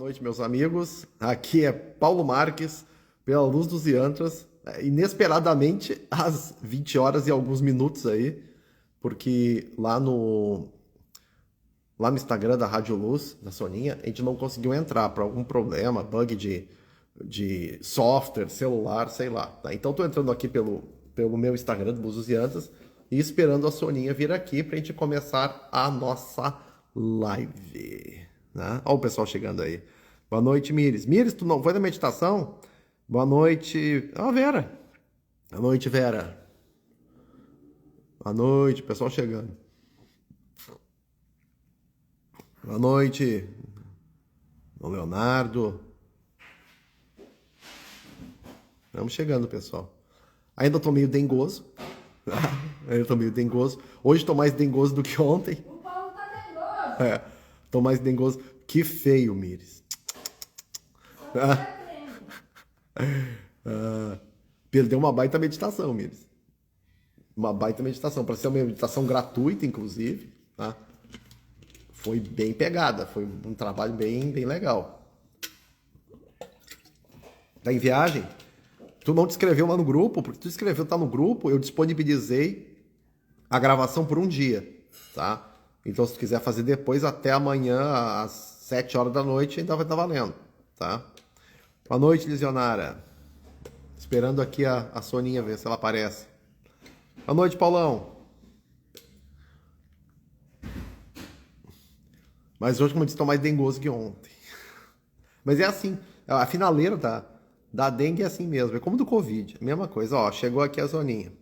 noite, meus amigos. Aqui é Paulo Marques, pela Luz dos Yantras, inesperadamente às 20 horas e alguns minutos aí, porque lá no Instagram da Rádio Luz, da Soninha, a gente não conseguiu entrar por algum problema, bug de software, celular, sei lá. Tá? Então tô entrando aqui pelo meu Instagram do Luz dos Yantras e esperando a Soninha vir aqui pra gente começar a nossa live. Né? Olha o pessoal chegando aí. Boa noite, Mires. Mires, tu não foi na meditação? Boa noite. Vera. Boa noite, Vera. Boa noite, pessoal chegando. Boa noite, o Leonardo. Vamos chegando, pessoal. Ainda tô meio dengoso. Hoje tô mais dengoso do que ontem. O Paulo tá nervoso. Tô mais dengoso. Que feio, Mires. Perdeu uma baita meditação, Mires. Uma baita meditação. Para ser uma meditação gratuita, inclusive. Tá? Foi bem pegada. Foi um trabalho bem legal. Tá em viagem? Tu não te inscreveu lá no grupo? Porque tu escreveu, tá no grupo, eu disponibilizei a gravação por um dia. Tá? Então, se tu quiser fazer depois, até amanhã, às 7 horas da noite, ainda vai estar valendo, tá? Boa noite, Lisionara. Esperando aqui a Soninha ver se ela aparece. Boa noite, Paulão. Mas hoje, como eu disse, estou mais dengoso que ontem. Mas é assim, a finaleira da dengue é assim mesmo, é como do Covid, mesma coisa. Ó, chegou aqui a Soninha.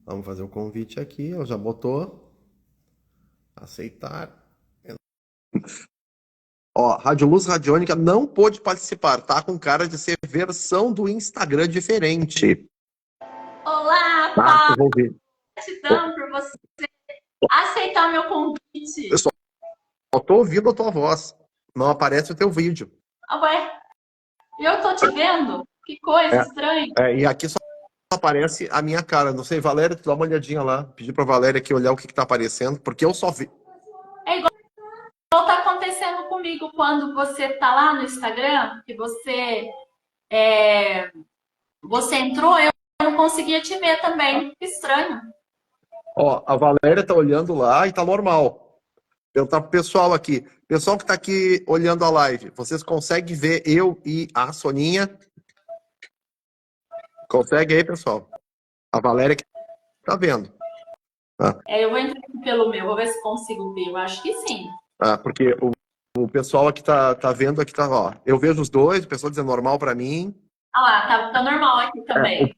Vamos fazer o convite aqui, ela já botou. Aceitar. Ó, Rádio Luz Radiônica não pôde participar, tá com cara de ser versão do Instagram diferente. Olá, Tá, Paulo. Gratidão por você aceitar o meu convite. Eu só tô ouvindo a tua voz, não aparece o teu vídeo. Ué, eu tô te vendo? Que coisa estranha. E aqui só aparece a minha cara. Não sei, Valéria, tu dá uma olhadinha lá. Pedi pra Valéria aqui olhar o que tá aparecendo, porque eu só vi. É igual tá acontecendo comigo quando você tá lá no Instagram, que você entrou, eu não conseguia te ver também. Que estranho. Ó, a Valéria tá olhando lá e tá normal. Eu tá pro pessoal aqui. Pessoal que tá aqui olhando a live, vocês conseguem ver eu e a Soninha? Consegue aí, pessoal? A Valéria que tá vendo. Eu vou entrar aqui pelo meu, vou ver se consigo ver. Eu acho que sim. Porque o pessoal aqui tá vendo aqui, tá, ó. Eu vejo os dois, o pessoal dizendo normal pra mim. Ah lá, tá normal aqui também.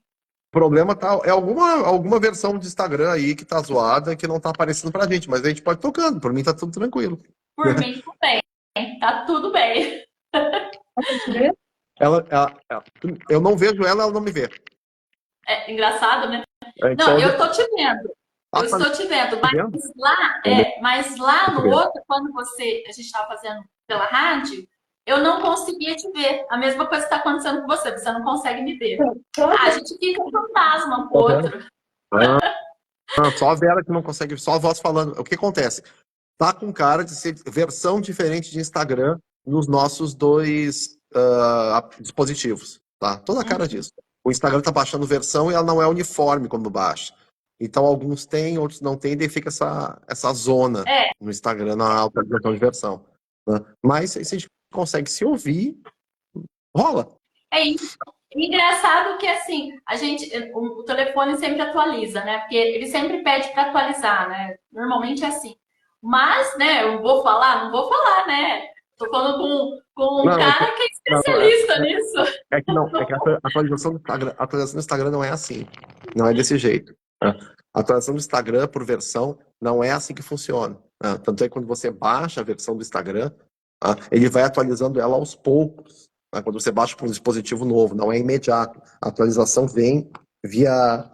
O problema é alguma versão de Instagram aí que tá zoada, que não tá aparecendo pra gente, mas a gente pode ir tocando, por mim tá tudo tranquilo. Por mim, tudo bem. Tá tudo bem. Eu não vejo ela não me vê. É engraçado, né? Então, Não, eu tô te vendo. Eu estou te vendo, mas lá no outro, quando a gente estava fazendo pela rádio, eu não conseguia te ver. A mesma coisa está acontecendo com você, você não consegue me ver. A gente fica um fantasma um pro outro. Só a Vera que não consegue, só a voz falando. O que acontece? Tá com cara de ser versão diferente de Instagram nos nossos dois dispositivos. Tá? Toda a cara disso. O Instagram tá baixando versão e ela não é uniforme quando baixa. Então, alguns têm, outros não têm, daí fica essa zona no Instagram, na atualização de versão. Né? Mas, se a gente consegue se ouvir, rola. É isso. Engraçado que, assim, o telefone sempre atualiza, né? Porque ele sempre pede para atualizar, né? Normalmente é assim. Mas, né, eu vou falar? Não vou falar, né? Tô falando com um cara que é especialista nisso. É que a atualização do Instagram não é assim. Não é desse jeito. A atualização do Instagram por versão não é assim que funciona. Tanto é que quando você baixa a versão do Instagram, ele vai atualizando ela aos poucos. Quando você baixa para um dispositivo novo, não é imediato. A atualização vem via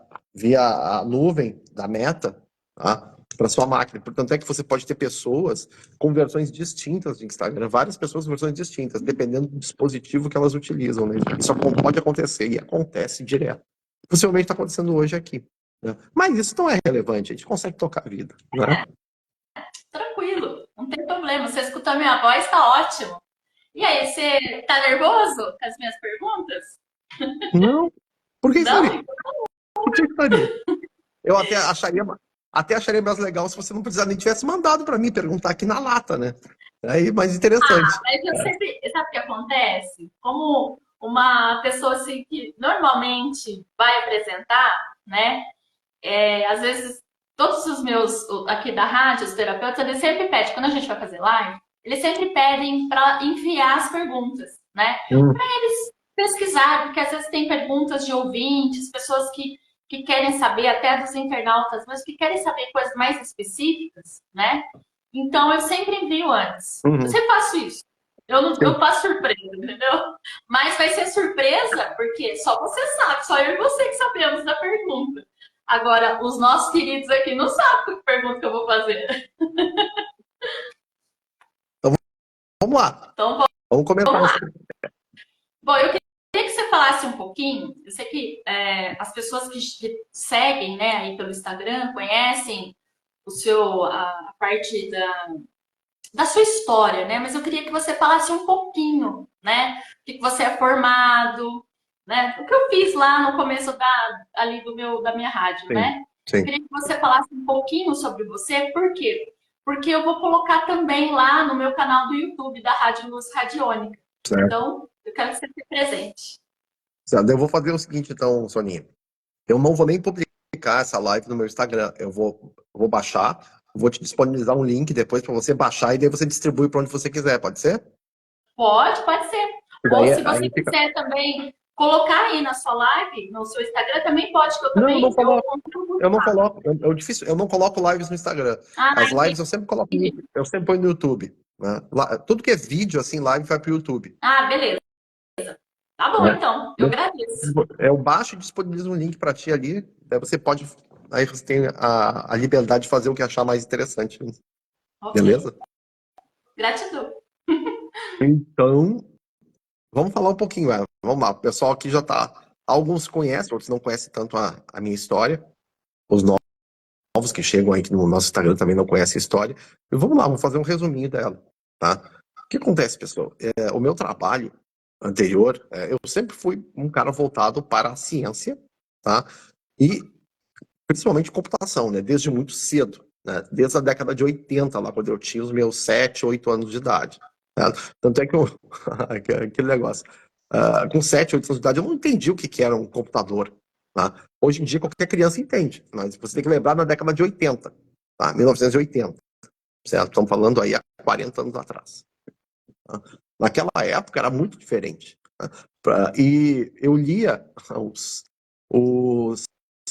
a nuvem da Meta para sua máquina. Portanto, é que você pode ter pessoas com versões distintas de Instagram, várias pessoas com versões distintas, dependendo do dispositivo que elas utilizam. Né? Isso pode acontecer e acontece direto. Possivelmente está acontecendo hoje aqui. né? Mas isso não é relevante, a gente consegue tocar a vida, né? Tranquilo, não tem problema. Você escutou a minha voz, tá ótimo. E aí, você tá nervoso com as minhas perguntas? Não, por que estaria? Não? Por que estaria? Eu até acharia mais legal se você não precisar nem tivesse mandado para mim perguntar aqui na lata, né? Aí, mais interessante. Mas eu sempre. Sabe o que acontece? Como uma pessoa assim que normalmente vai apresentar, né? Às vezes, todos os meus aqui da rádio, os terapeutas, eles sempre pedem, quando a gente vai fazer live, eles sempre pedem para enviar as perguntas, né? Hum, Pesquisar, porque às vezes tem perguntas de ouvintes, pessoas que querem saber, até dos internautas, mas que querem saber coisas mais específicas, né? Então eu sempre envio antes. Eu uhum, sempre faço isso. Eu não sim. eu faço surpresa, entendeu? Mas vai ser surpresa, porque só você sabe, só eu e você que sabemos da pergunta. Agora, os nossos queridos aqui não sabem que pergunta que eu vou fazer. Então vamos lá, Então, vamos vamos comentar lá. isso. Bom, eu queria que você falasse um pouquinho. Eu sei que as pessoas que seguem, né, aí pelo Instagram conhecem a parte da sua história, né? Mas eu queria que você falasse um pouquinho, né? O que você é formado, né? O que eu fiz lá no começo ali da minha rádio, Sim, né? Eu sim, queria que você falasse um pouquinho sobre você, por quê? Porque eu vou colocar também lá no meu canal do YouTube da Rádio Luz Radiônica. certo. Então, eu quero que você esteja presente. Certo. Eu vou fazer o seguinte, então, Soninha. Eu não vou nem publicar essa live no meu Instagram. Eu vou baixar, vou te disponibilizar um link depois para você baixar e daí você distribui para onde você quiser, pode ser? Pode ser. E Ou daí se você aí fica. quiser também colocar aí na sua live, no seu Instagram, também pode, que eu Não, também eu contribuo eu não lá. coloco, eu não coloco lives no Instagram. Ah, As lives entendi. eu sempre coloco, eu sempre ponho no YouTube, né? Tudo que é vídeo assim, live vai para o YouTube, Ah, beleza. Tá bom, né? então. Eu agradeço. Eu baixo e disponibilizo um link para ti ali, daí você pode, aí você tem a liberdade de fazer o que achar mais interessante, Ok. beleza? Gratidão. Então, vamos falar um pouquinho, vamos lá. O pessoal aqui já tá, alguns conhecem, outros não conhecem tanto a minha história, os novos que chegam aí que no nosso Instagram também não conhecem a história. E vamos lá, vamos fazer um resuminho dela, tá? O que acontece, pessoal? O meu trabalho anterior, eu sempre fui um cara voltado para a ciência, tá? E principalmente computação, né? Desde muito cedo, né? Desde a década de 80, lá quando eu tinha os meus 7, 8 anos de idade, né? Tanto é que aquele negócio, com 7, 8 anos de idade, eu não entendi o que era um computador, tá? Hoje em dia, qualquer criança entende, mas você tem que lembrar na década de 80, tá? 1980, certo? Estamos falando aí há 40 anos atrás. Tá? Naquela época era muito diferente, né? E eu lia os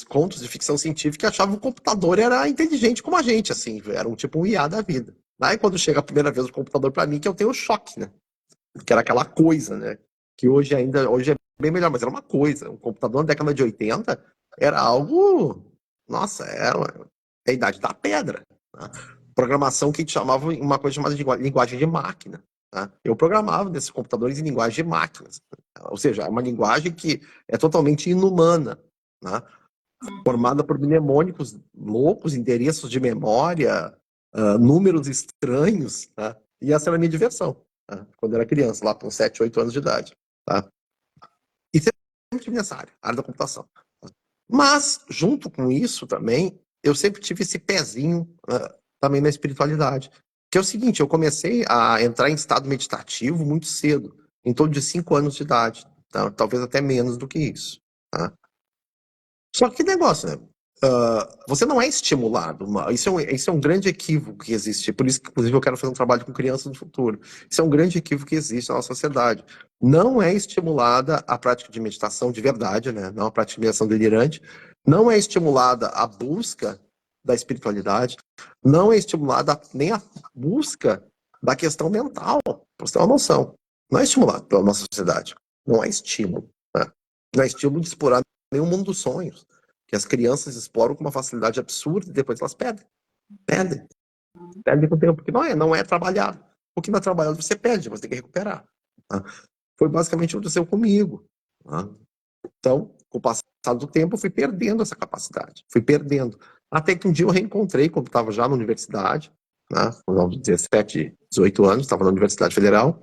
contos de ficção científica e achava que o computador era inteligente como a gente, assim, era um tipo um IA da vida. Aí quando chega a primeira vez o computador para mim, que eu tenho choque, né? Que era aquela coisa, né? Que hoje é bem melhor, mas era uma coisa. Um computador na década de 80 era algo, nossa, é a idade da pedra, né? Programação que a gente chamava uma coisa chamada de linguagem de máquina. Tá? Eu programava nesses computadores em linguagem de máquinas, ou seja, é uma linguagem que é totalmente inumana, né? Formada por mnemônicos loucos, endereços de memória, números estranhos, tá? E essa era a minha diversão, tá? Quando eu era criança, lá com 7, 8 anos de idade. Tá? E sempre tive nessa área da computação. Tá? Mas, junto com isso também, eu sempre tive esse pezinho também na espiritualidade. Que é o seguinte, eu comecei a entrar em estado meditativo muito cedo, em torno de 5 anos de idade, tá? Talvez até menos do que isso. Tá? Só que negócio, né? Você não é estimulado. Isso é um grande equívoco que existe. Por isso que, inclusive, eu quero fazer um trabalho com crianças no futuro. Isso é um grande equívoco que existe na nossa sociedade. Não é estimulada a prática de meditação de verdade, né? Não a prática de meditação delirante. Não é estimulada a busca da espiritualidade. Não é estimulada nem a busca da questão mental. Pra você ter uma noção. Não é estimulado pela nossa sociedade. Não é estímulo. Né? Não é estímulo de explorar nenhum mundo dos sonhos, que as crianças exploram com uma facilidade absurda e depois elas perdem. Perdem. Perdem com o tempo, porque não é trabalhado. O que não é trabalhado você perde, você tem que recuperar. Tá? Foi basicamente o que aconteceu comigo. Tá? Então, com o passar do tempo, eu fui perdendo essa capacidade. Fui perdendo. Até que um dia eu reencontrei, quando estava já na universidade, né, aos 17, 18 anos, estava na Universidade Federal,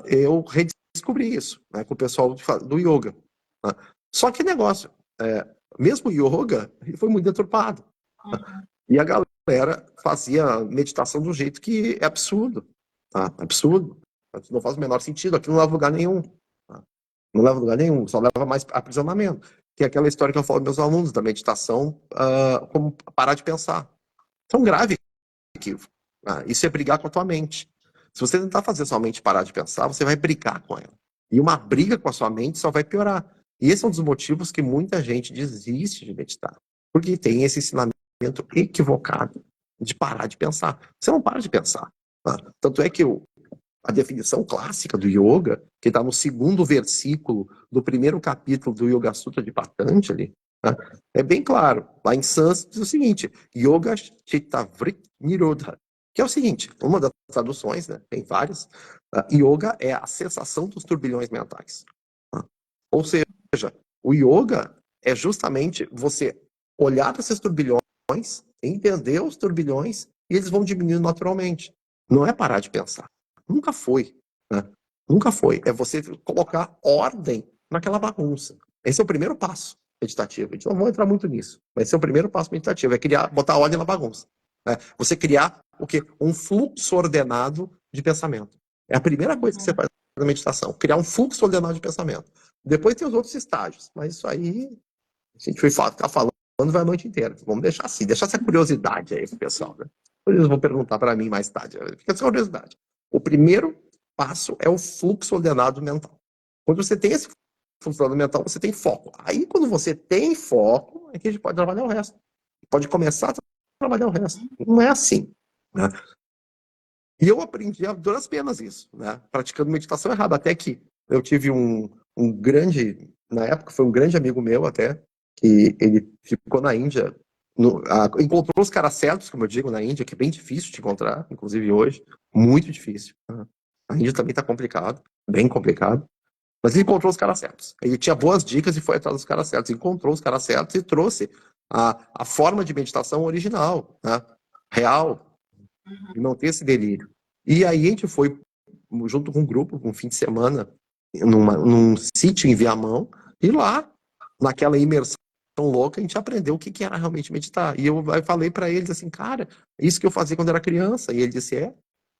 eu redescobri isso, né, com o pessoal do yoga. Né. Só que negócio, mesmo o yoga, ele foi muito deturpado. E a galera fazia meditação do jeito que é absurdo. Tá? Absurdo. Não faz o menor sentido. Aqui não leva a lugar nenhum. Tá? Não leva a lugar nenhum. Só leva mais aprisionamento. Que é aquela história que eu falo para meus alunos da meditação, como parar de pensar. Isso é um grave equívoco. Isso é brigar com a tua mente. Se você tentar fazer sua mente parar de pensar, você vai brigar com ela. E uma briga com a sua mente só vai piorar. E esse é um dos motivos que muita gente desiste de meditar. Porque tem esse ensinamento equivocado de parar de pensar. Você não para de pensar. Tá? Tanto é que a definição clássica do yoga, que está no 2º versículo do 1º capítulo do Yoga Sutra de Patanjali, tá? É bem claro. Lá em sânscrito diz o seguinte: Yoga Chitta Vritti Nirodha, que é o seguinte, uma das traduções, né, tem várias, yoga é a cessação dos turbilhões mentais. Tá? Ou seja, o yoga é justamente você olhar para esses turbilhões, entender os turbilhões, e eles vão diminuindo naturalmente. Não é parar de pensar. Nunca foi. Né? Nunca foi. É você colocar ordem naquela bagunça. Esse é o primeiro passo meditativo. A gente não vai entrar muito nisso. Mas esse é o primeiro passo meditativo. É botar ordem na bagunça. Né? Você criar o quê? Um fluxo ordenado de pensamento. É a primeira coisa que você faz na meditação. Criar um fluxo ordenado de pensamento. Depois tem os outros estágios. Mas isso aí, a gente vai ficar falando vai a noite inteira. Vamos deixar assim. Deixar essa curiosidade aí pro pessoal. Né? Eles vão perguntar para mim mais tarde. Fica essa curiosidade. O primeiro passo é o fluxo ordenado mental. Quando você tem esse fluxo ordenado mental, você tem foco. Aí, quando você tem foco, é que a gente pode trabalhar o resto. Pode começar a trabalhar o resto. Não é assim. Né? E eu aprendi a duras penas isso, né? Praticando meditação errada. Até que eu tive um grande, na época foi um grande amigo meu até, que ele ficou na Índia, encontrou os caras certos, como eu digo, na Índia, que é bem difícil de encontrar, inclusive hoje, muito difícil. Né? A Índia também está complicado, bem complicado, mas ele encontrou os caras certos. Ele tinha boas dicas e foi atrás dos caras certos, encontrou os caras certos e trouxe a forma de meditação original, né? Real, e não ter esse delírio. E aí a gente foi, junto com um grupo, um fim de semana, num sítio em Viamão, e lá, naquela imersão louca, a gente aprendeu o que era realmente meditar. E eu falei para eles assim, cara, isso que eu fazia quando era criança. E ele disse,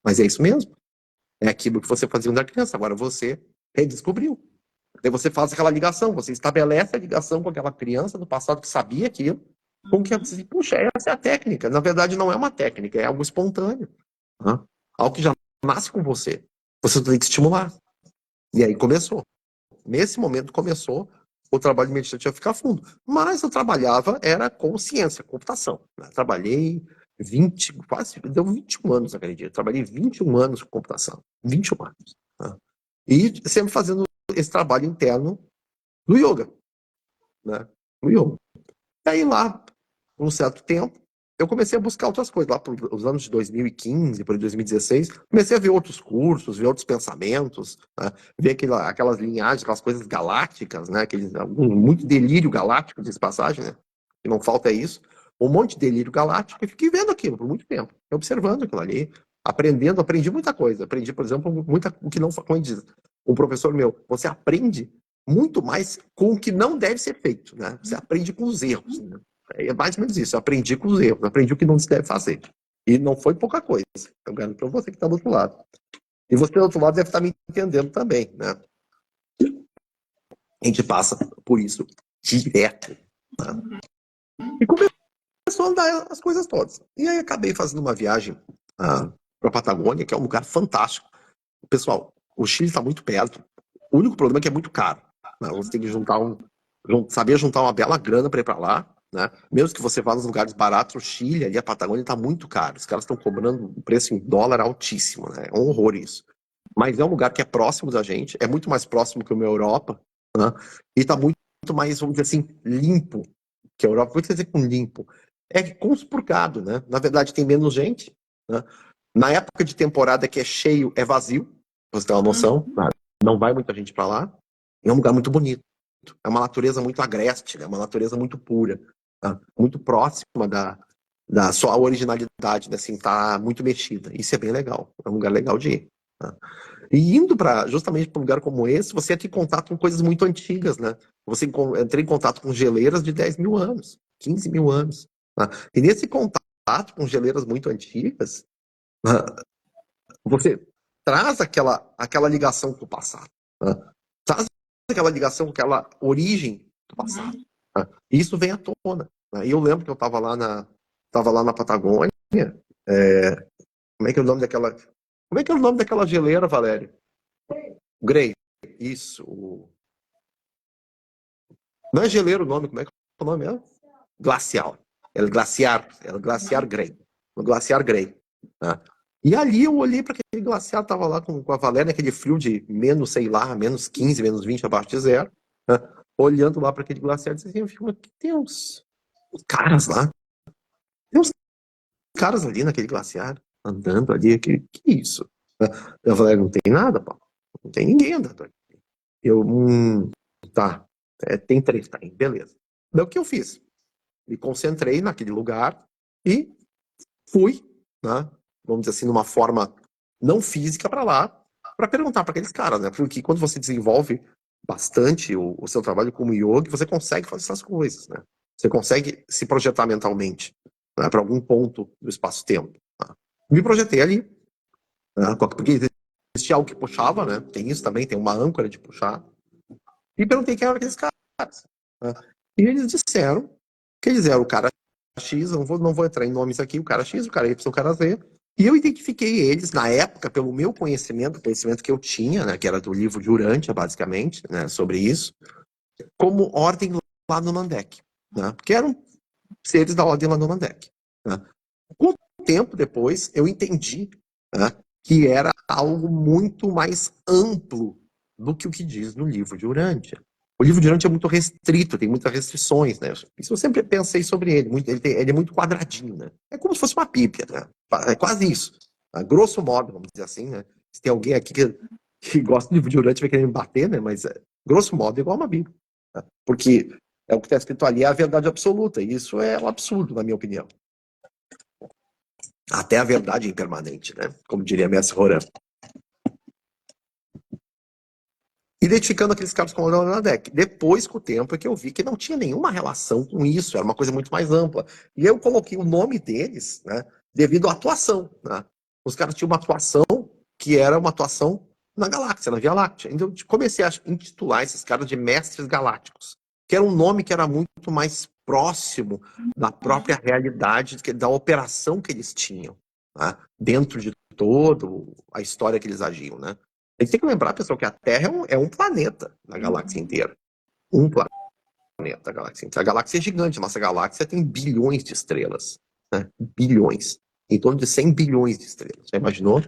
mas é isso mesmo. É aquilo que você fazia quando era criança. Agora você redescobriu. Daí você faz aquela ligação, você estabelece a ligação com aquela criança do passado que sabia aquilo, com que você, puxa, essa é a técnica. Na verdade, não é uma técnica, é algo espontâneo. Né? Algo que já nasce com você. Você tem que estimular. E aí começou. Nesse momento começou o trabalho meditativo a ficar fundo. Mas eu trabalhava, era com ciência, computação. Né? Trabalhei quase, deu 21 anos, acredito. Trabalhei 21 anos com computação. 21 anos. Né? E sempre fazendo esse trabalho interno no yoga. Né? No yoga. E aí lá, por um certo tempo, eu comecei a buscar outras coisas. Lá pelos anos de 2015, por 2016, comecei a ver outros cursos, ver outros pensamentos, né? Ver aquelas linhagens, aquelas coisas galácticas, né? Muito delírio galáctico, diz passagem, né? E não falta isso. Um monte de delírio galáctico, e fiquei vendo aquilo por muito tempo, observando aquilo ali, aprendi muita coisa. Aprendi, por exemplo, o que não, como diz um professor meu, você aprende muito mais com o que não deve ser feito, né? Você aprende com os erros, né? É mais ou menos isso. Eu aprendi com os erros, aprendi o que não se deve fazer. E não foi pouca coisa. Eu garanto para você que está do outro lado. E você do outro lado deve estar me entendendo também, né? A gente passa por isso direto. Né? E começou a andar as coisas todas. E aí acabei fazendo uma viagem para a Patagônia, que é um lugar fantástico. Pessoal, o Chile está muito perto. O único problema é que é muito caro. Né? Você tem que saber juntar uma bela grana para ir para lá. Né? Mesmo que você vá nos lugares baratos, o Chile, ali a Patagônia está muito caro. Os caras estão cobrando um preço em dólar altíssimo. Né? É um horror isso. Mas é um lugar que é próximo da gente, é muito mais próximo que uma Europa, né? E está muito mais, vamos dizer assim, limpo que a Europa. O que quer dizer com limpo? É conspurcado, né? Na verdade, tem menos gente. Né? Na época de temporada que é cheio, é vazio, pra você ter uma noção. Não vai muita gente para lá. É um lugar muito bonito. É uma natureza muito agreste, né? Uma natureza muito pura, tá? Muito próxima da sua originalidade, né? Assim, tá muito mexida. Isso é bem legal. É um lugar legal de ir. Tá? E indo justamente para um lugar como esse, você entra em contato com coisas muito antigas, né? Você entra em contato com geleiras de 10 mil anos, 15 mil anos. Tá? E nesse contato com geleiras muito antigas, você traz aquela ligação com o passado. Né? Traz aquela ligação com aquela origem do passado. Né? E isso vem à tona. Né? E eu lembro que eu estava lá na Patagônia. Como é que é o nome daquela. Como é que é o nome daquela geleira, Valério? Grey. Isso. Não é geleiro o nome, como é que é o nome? Glacial. É o glaciar Grey. O glaciar Grey. Né? E ali eu olhei para aquele glaciar, tava lá com a Valéria, naquele frio de menos, sei lá, menos 15, menos 20 abaixo de zero. Né? Olhando lá para aquele glaciar, disse assim, eu fico, mas tem uns caras lá. Tem uns caras ali naquele glaciar, andando ali. Que isso? Né? Eu falei, não tem nada, pô. Não tem ninguém andando ali. Eu, tá. Tem três, tá, beleza. Daí o que eu fiz? Me concentrei naquele lugar e fui, né, vamos dizer assim, numa forma não física para lá, para perguntar para aqueles caras, né? Porque quando você desenvolve bastante o seu trabalho como yogi, você consegue fazer essas coisas, né? Você consegue se projetar mentalmente, né, para algum ponto do espaço-tempo. Tá? Me projetei ali, né, porque existia algo que puxava, né? Tem isso também, tem uma âncora de puxar. E perguntei quem eram aqueles caras. Né? E eles disseram que eles eram o cara X, não vou entrar em nomes aqui, o cara X, o cara Y, o cara Z. E eu identifiquei eles, na época, pelo meu conhecimento, o conhecimento que eu tinha, né, que era do livro de Urântia, basicamente, né, sobre isso, como ordem lá no Mandek. Né, que eram seres da ordem lá no Mandek. Né. Com o tempo depois, eu entendi, né, que era algo muito mais amplo do que o que diz no livro de Urântia. O livro de Urântia é muito restrito, tem muitas restrições, né? Isso eu sempre pensei sobre ele. Ele é muito quadradinho, né? É como se fosse uma Bíblia, né? É quase isso. A grosso modo, vamos dizer assim, né? Se tem alguém aqui que gosta do livro de Urântia vai querer me bater, né? Mas, grosso modo, é igual uma Bíblia. Né? Porque o que está escrito ali é a verdade absoluta. E isso é um absurdo, na minha opinião. Até a verdade é impermanente, né? Como diria Mestre Roran. Identificando aqueles caras com o Nadec. Depois, com o tempo, é que eu vi que não tinha nenhuma relação com isso, era uma coisa muito mais ampla. E eu coloquei o nome deles, né, devido à atuação. Né? Os caras tinham uma atuação que era uma atuação na galáxia, na Via Láctea. Então, eu comecei a intitular esses caras de mestres galácticos, que era um nome que era muito mais próximo da própria realidade, da operação que eles tinham, né? Dentro de toda a história que eles agiam, né? A gente tem que lembrar, pessoal, que a Terra é um planeta na galáxia inteira. Um planeta da galáxia inteira. A galáxia é gigante. Nossa galáxia tem bilhões de estrelas. Né? Bilhões. Em torno de 100 bilhões de estrelas. Já imaginou?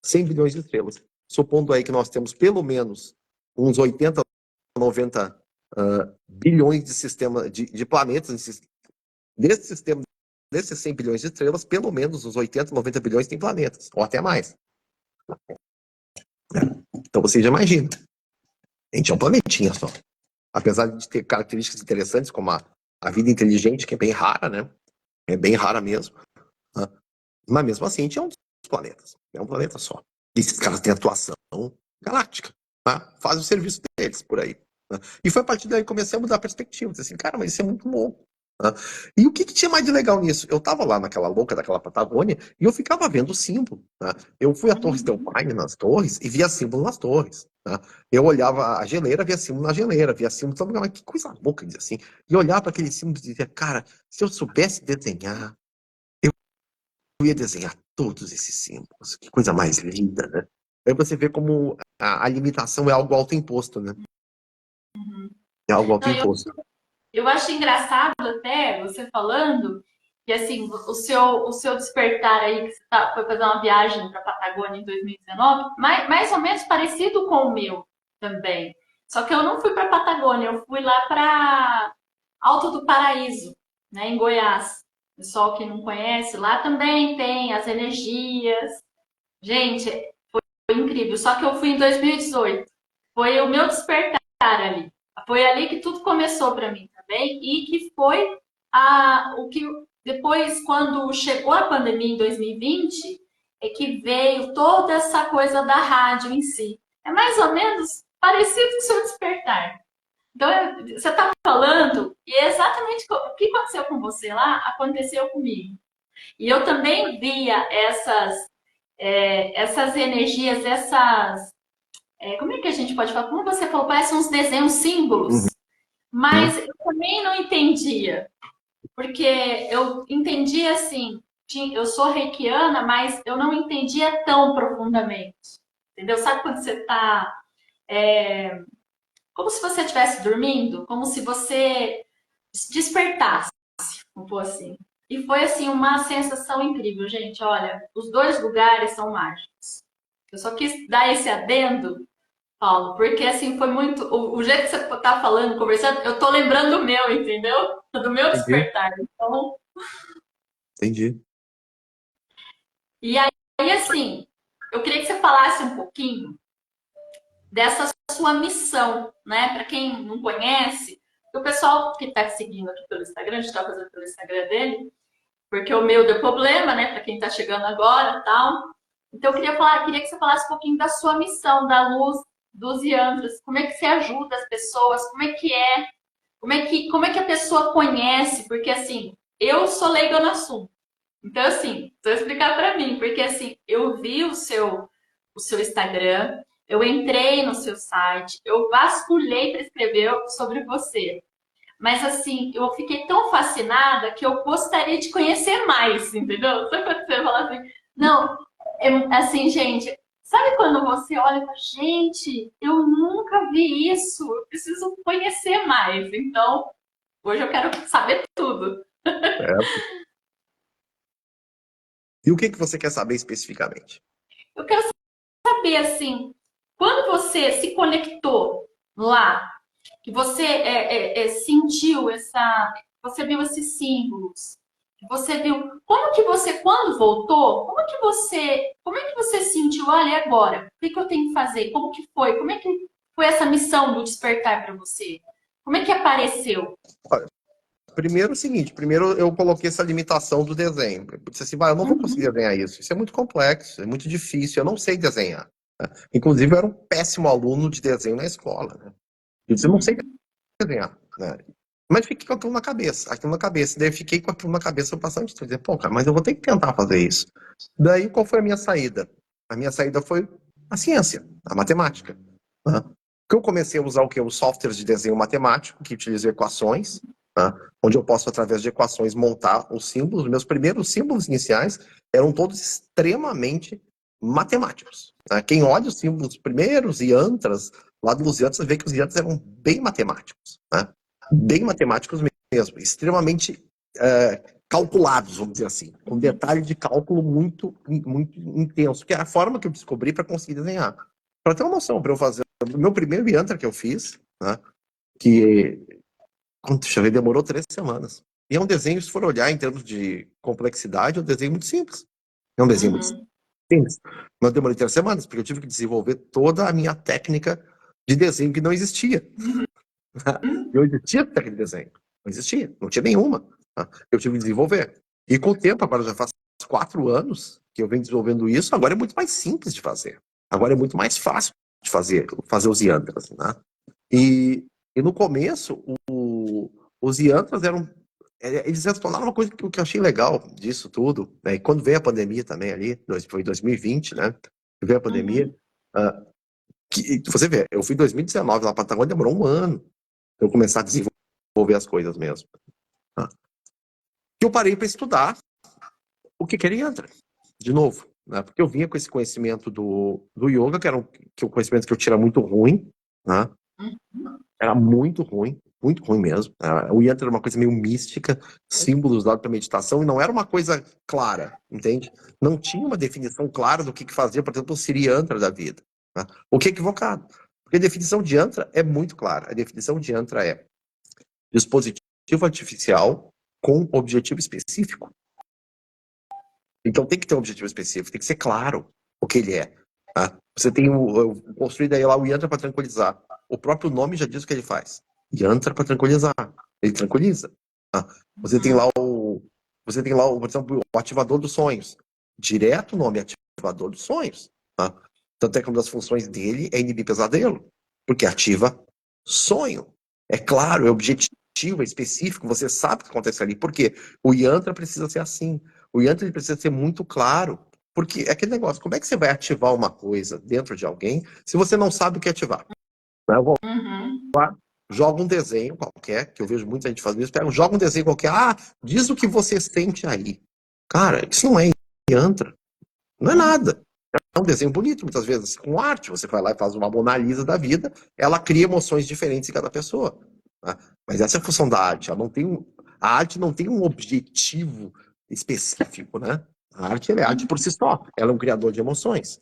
100 bilhões de estrelas. Supondo aí que nós temos pelo menos uns 80, 90 bilhões de sistemas de planetas desse sistema, desses 100 bilhões de estrelas, pelo menos uns 80, 90 bilhões tem planetas, ou até mais. Então você já imagina. A gente é um planetinha só. Apesar de ter características interessantes, como a vida inteligente, que é bem rara, né? É bem rara mesmo. Né? Mas mesmo assim, a gente é um dos planetas. É um planeta só. E esses caras têm atuação galáctica. Né? Fazem o serviço deles por aí. Né? E foi a partir daí que comecei a mudar a perspectiva. Disse assim, cara, mas isso é muito louco. Né? E o que tinha mais de legal nisso? Eu tava lá naquela louca daquela Patagônia e eu ficava vendo o símbolo. Né? Eu fui a Torres del Paine nas torres e via símbolo nas torres. Né? Eu olhava a geleira, via símbolo na geleira, via símbolo, mas que coisa louca, diz assim. E olhava para aquele símbolo e dizia, cara, se eu soubesse desenhar, eu ia desenhar todos esses símbolos. Que coisa mais linda, né? Aí você vê como a limitação é algo autoimposto, né? É algo autoimposto. Eu acho engraçado até você falando que assim, o seu despertar aí, que você foi fazer uma viagem para a Patagônia em 2019, mais ou menos parecido com o meu também. Só que eu não fui para a Patagônia, eu fui lá para Alto do Paraíso, né, em Goiás. Pessoal que não conhece, lá também tem as energias. Gente, foi incrível. Só que eu fui em 2018. Foi o meu despertar ali. Foi ali que tudo começou para mim também e que foi o que depois, quando chegou a pandemia em 2020, é que veio toda essa coisa da rádio em si. É mais ou menos parecido com o seu despertar. Então, você está falando, e é exatamente o que aconteceu com você lá, aconteceu comigo. E eu também via essas energias, como é que a gente pode falar? Como você falou, parece uns desenhos, símbolos. Mas eu também não entendia. Porque eu entendia assim, eu sou reikiana, mas eu não entendia tão profundamente. Entendeu? Sabe quando você está como se você estivesse dormindo, como se você despertasse, vamos pôr assim. E foi assim uma sensação incrível, gente. Olha, os dois lugares são mágicos. Eu só quis dar esse adendo, Paulo, porque assim foi muito. O jeito que você tá falando, conversando, eu tô lembrando do meu, entendeu? Do meu Entendi. despertar. Então, Entendi. e aí assim, eu queria que você falasse um pouquinho dessa sua missão, né? Para quem não conhece, o pessoal que está seguindo aqui pelo Instagram, a gente está fazendo pelo Instagram dele, porque o meu deu problema, né? Para quem está chegando agora, tal. Então eu queria que você falasse um pouquinho da sua missão, da luz dos yantras, como é que você ajuda as pessoas, como é que a pessoa conhece, porque assim, eu sou leiga no assunto. Então assim, vou explicar para mim, porque assim, eu vi o seu Instagram, eu entrei no seu site, eu vasculhei para escrever sobre você. Mas assim, eu fiquei tão fascinada que eu gostaria de conhecer mais, entendeu? Sabe quando você fala assim, não, assim, gente, sabe quando você olha e fala, gente, eu nunca vi isso, eu preciso conhecer mais. Então, hoje eu quero saber tudo. Certo. E o que que você quer saber especificamente? Eu quero saber, assim, quando você se conectou lá, que você sentiu você viu esses símbolos, você viu como que você quando voltou, como é que você sentiu? Olha, e agora, o que que eu tenho que fazer? Como que foi? Como é que foi essa missão do despertar para você? Como é que apareceu? Olha, primeiro é o seguinte, primeiro eu coloquei essa limitação do desenho. Eu disse assim, eu não vou conseguir desenhar isso. Isso é muito complexo, é muito difícil, eu não sei desenhar. Inclusive, eu era um péssimo aluno de desenho na escola, né? Eu disse, eu não sei desenhar, né? Mas fiquei com aquilo na cabeça. Daí eu fiquei com aquilo na cabeça bastante tempo. Dizer, pô, cara, mas eu vou ter que tentar fazer isso. Daí, qual foi a minha saída? A minha saída foi a ciência, a matemática. Né? Que eu comecei a usar o quê? Os softwares de desenho matemático, que utilizam equações, né? Onde eu posso, através de equações, montar os símbolos. Meus primeiros símbolos iniciais eram todos extremamente matemáticos. Né? Quem olha os símbolos primeiros, yantras, lá dos yantras, vê que os yantras eram bem matemáticos. Né? Bem matemáticos mesmo, extremamente calculados, vamos dizer assim, com detalhe de cálculo muito, muito intenso, que é a forma que eu descobri para conseguir desenhar. Para ter uma noção, para eu fazer o meu primeiro yantra que eu fiz, né, que deixa eu ver, demorou 3 semanas. E é um desenho, se for olhar em termos de complexidade, é um desenho muito simples. É um desenho muito simples. Mas eu demorei 3 semanas, porque eu tive que desenvolver toda a minha técnica de desenho que não existia. Não existia técnica de desenho. Não existia. Não tinha nenhuma. Eu tive que desenvolver. E com o tempo, agora já faz 4 anos que eu venho desenvolvendo isso, agora é muito mais simples de fazer. Agora é muito mais fácil de fazer os yantras. Né? E no começo, os yantras eram. Eles se tornaram uma coisa que eu achei legal disso tudo. Né? E quando veio a pandemia também ali, foi 2020, né? Veio a pandemia. Você vê, eu fui em 2019 lá para Patagônia, demorou um ano eu começar a desenvolver as coisas mesmo. Tá? E eu parei para estudar o que era yantra, de novo. Né? Porque eu vinha com esse conhecimento do yoga, que era um conhecimento que eu tinha muito ruim. Né? Era muito ruim mesmo. O yantra era uma coisa meio mística, símbolos dados para meditação, e não era uma coisa clara, entende? Não tinha uma definição clara do que fazer, por exemplo, o Sri Yantra da vida. Né? O que é equivocado? Porque a definição de yantra é muito clara. A definição de yantra é dispositivo artificial com objetivo específico. Então tem que ter um objetivo específico, tem que ser claro o que ele é. Tá? Você tem construído aí lá o yantra para tranquilizar. O próprio nome já diz o que ele faz. Yantra para tranquilizar. Ele tranquiliza. Tá? Você tem lá por exemplo, o ativador dos sonhos. Direto o nome ativador dos sonhos. Tá? Tanto é que uma das funções dele é inibir pesadelo, porque ativa sonho. É claro, é objetivo, é específico, você sabe o que acontece ali. Por quê? O yantra precisa ser assim. O yantra ele precisa ser muito claro. Porque é aquele negócio, como é que você vai ativar uma coisa dentro de alguém se você não sabe o que ativar? Eu vou lá, joga um desenho qualquer, que eu vejo muita gente fazendo isso, joga um desenho qualquer, diz o que você sente aí. Cara, isso não é yantra. Não é nada. É um desenho bonito, muitas vezes, com arte. Você vai lá e faz uma Mona Lisa da vida, ela cria emoções diferentes em cada pessoa. Tá? Mas essa é a função da arte. A arte não tem um objetivo específico, né? A arte é arte por si só. Ela é um criador de emoções.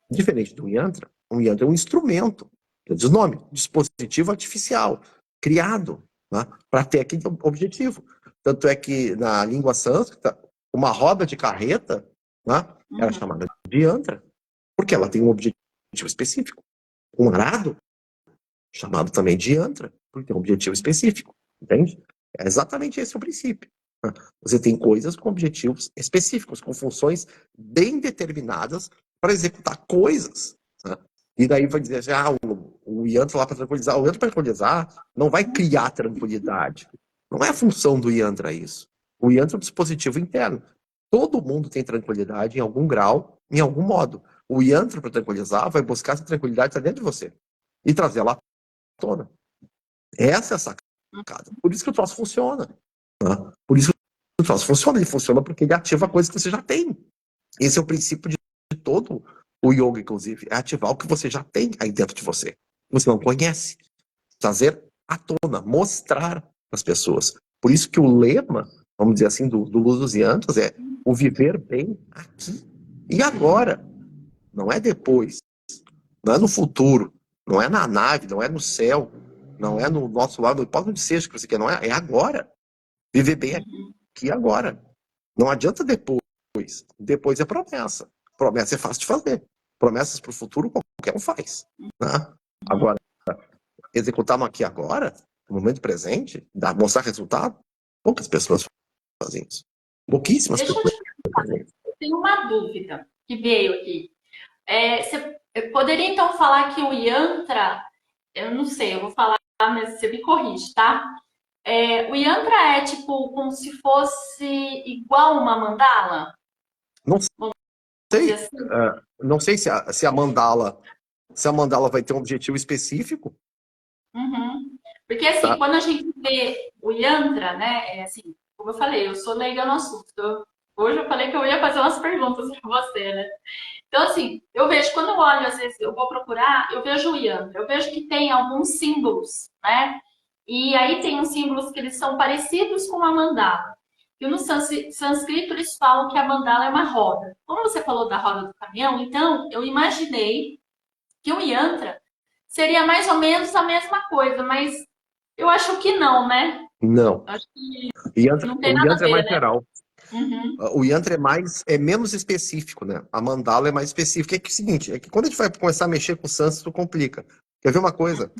Diferente do Yantra, um Yantra é um instrumento, diz o nome, dispositivo artificial, criado, né, para ter aquele objetivo. Tanto é que na língua sânscrita, uma roda de carreta, né, era chamada de Yantra, porque ela tem um objetivo específico. Um arado, chamado também de Yantra, porque tem um objetivo específico, entende? É exatamente esse o princípio. Você tem coisas com objetivos específicos, com funções bem determinadas para executar coisas. Né? E daí vai dizer assim, o Yantra lá para tranquilizar. O Yantra para tranquilizar não vai criar tranquilidade. Não é a função do Yantra isso. O Yantra é um dispositivo interno. Todo mundo tem tranquilidade em algum grau, em algum modo. O Yantra para tranquilizar vai buscar essa tranquilidade que está dentro de você e trazer ela à tona. Essa é a sacada. Por isso que o troço funciona. Né? Por isso que o troço funciona. Ele funciona porque ele ativa coisas que você já tem. Esse é o princípio de todo o yoga, inclusive. É ativar o que você já tem aí dentro de você. Você não conhece. Trazer à tona, mostrar para as pessoas. Por isso que o lema, vamos dizer assim, do Luz dos Yantras é o viver bem aqui e agora. Não é depois. Não é no futuro. Não é na nave, não é no céu. Não é no nosso lado. Pode onde seja que você quer. Não é, é agora. Viver bem aqui e agora. Não adianta depois. Depois é promessa. Promessa é fácil de fazer. Promessas para o futuro qualquer um faz. Né? Agora, executar no aqui e agora, no momento presente, mostrar resultado, poucas pessoas fazem isso. Pouquíssimas Deixa eu pessoas te fazem isso. eu tenho uma dúvida que veio aqui. Você poderia então falar que o Yantra, eu não sei, eu vou falar, mas você me corrige, tá? O Yantra é tipo como se fosse igual uma mandala? Não Vamos sei, dizer assim? não sei se a mandala vai ter um objetivo específico. Uhum. Porque assim, Tá? quando a gente vê o Yantra, né? Assim, como eu falei, eu sou leiga no assunto. Hoje eu falei que eu ia fazer umas perguntas para você, né? Então, assim, eu vejo, quando eu olho, às vezes, eu vou procurar, eu vejo o Yantra, eu vejo que tem alguns símbolos, né? E aí tem uns símbolos que eles são parecidos com a mandala. E no sânscrito eles falam que a mandala é uma roda. Como você falou da roda do caminhão, então eu imaginei que o Yantra seria mais ou menos a mesma coisa, mas eu acho que não, né? Não. Acho que não tem O nada a yantra é ver, mais né? geral. Uhum. O yantra é menos específico, né? A mandala é mais específica. É que é o seguinte, é que quando a gente vai começar a mexer com o sânscrito, complica. Quer ver uma coisa?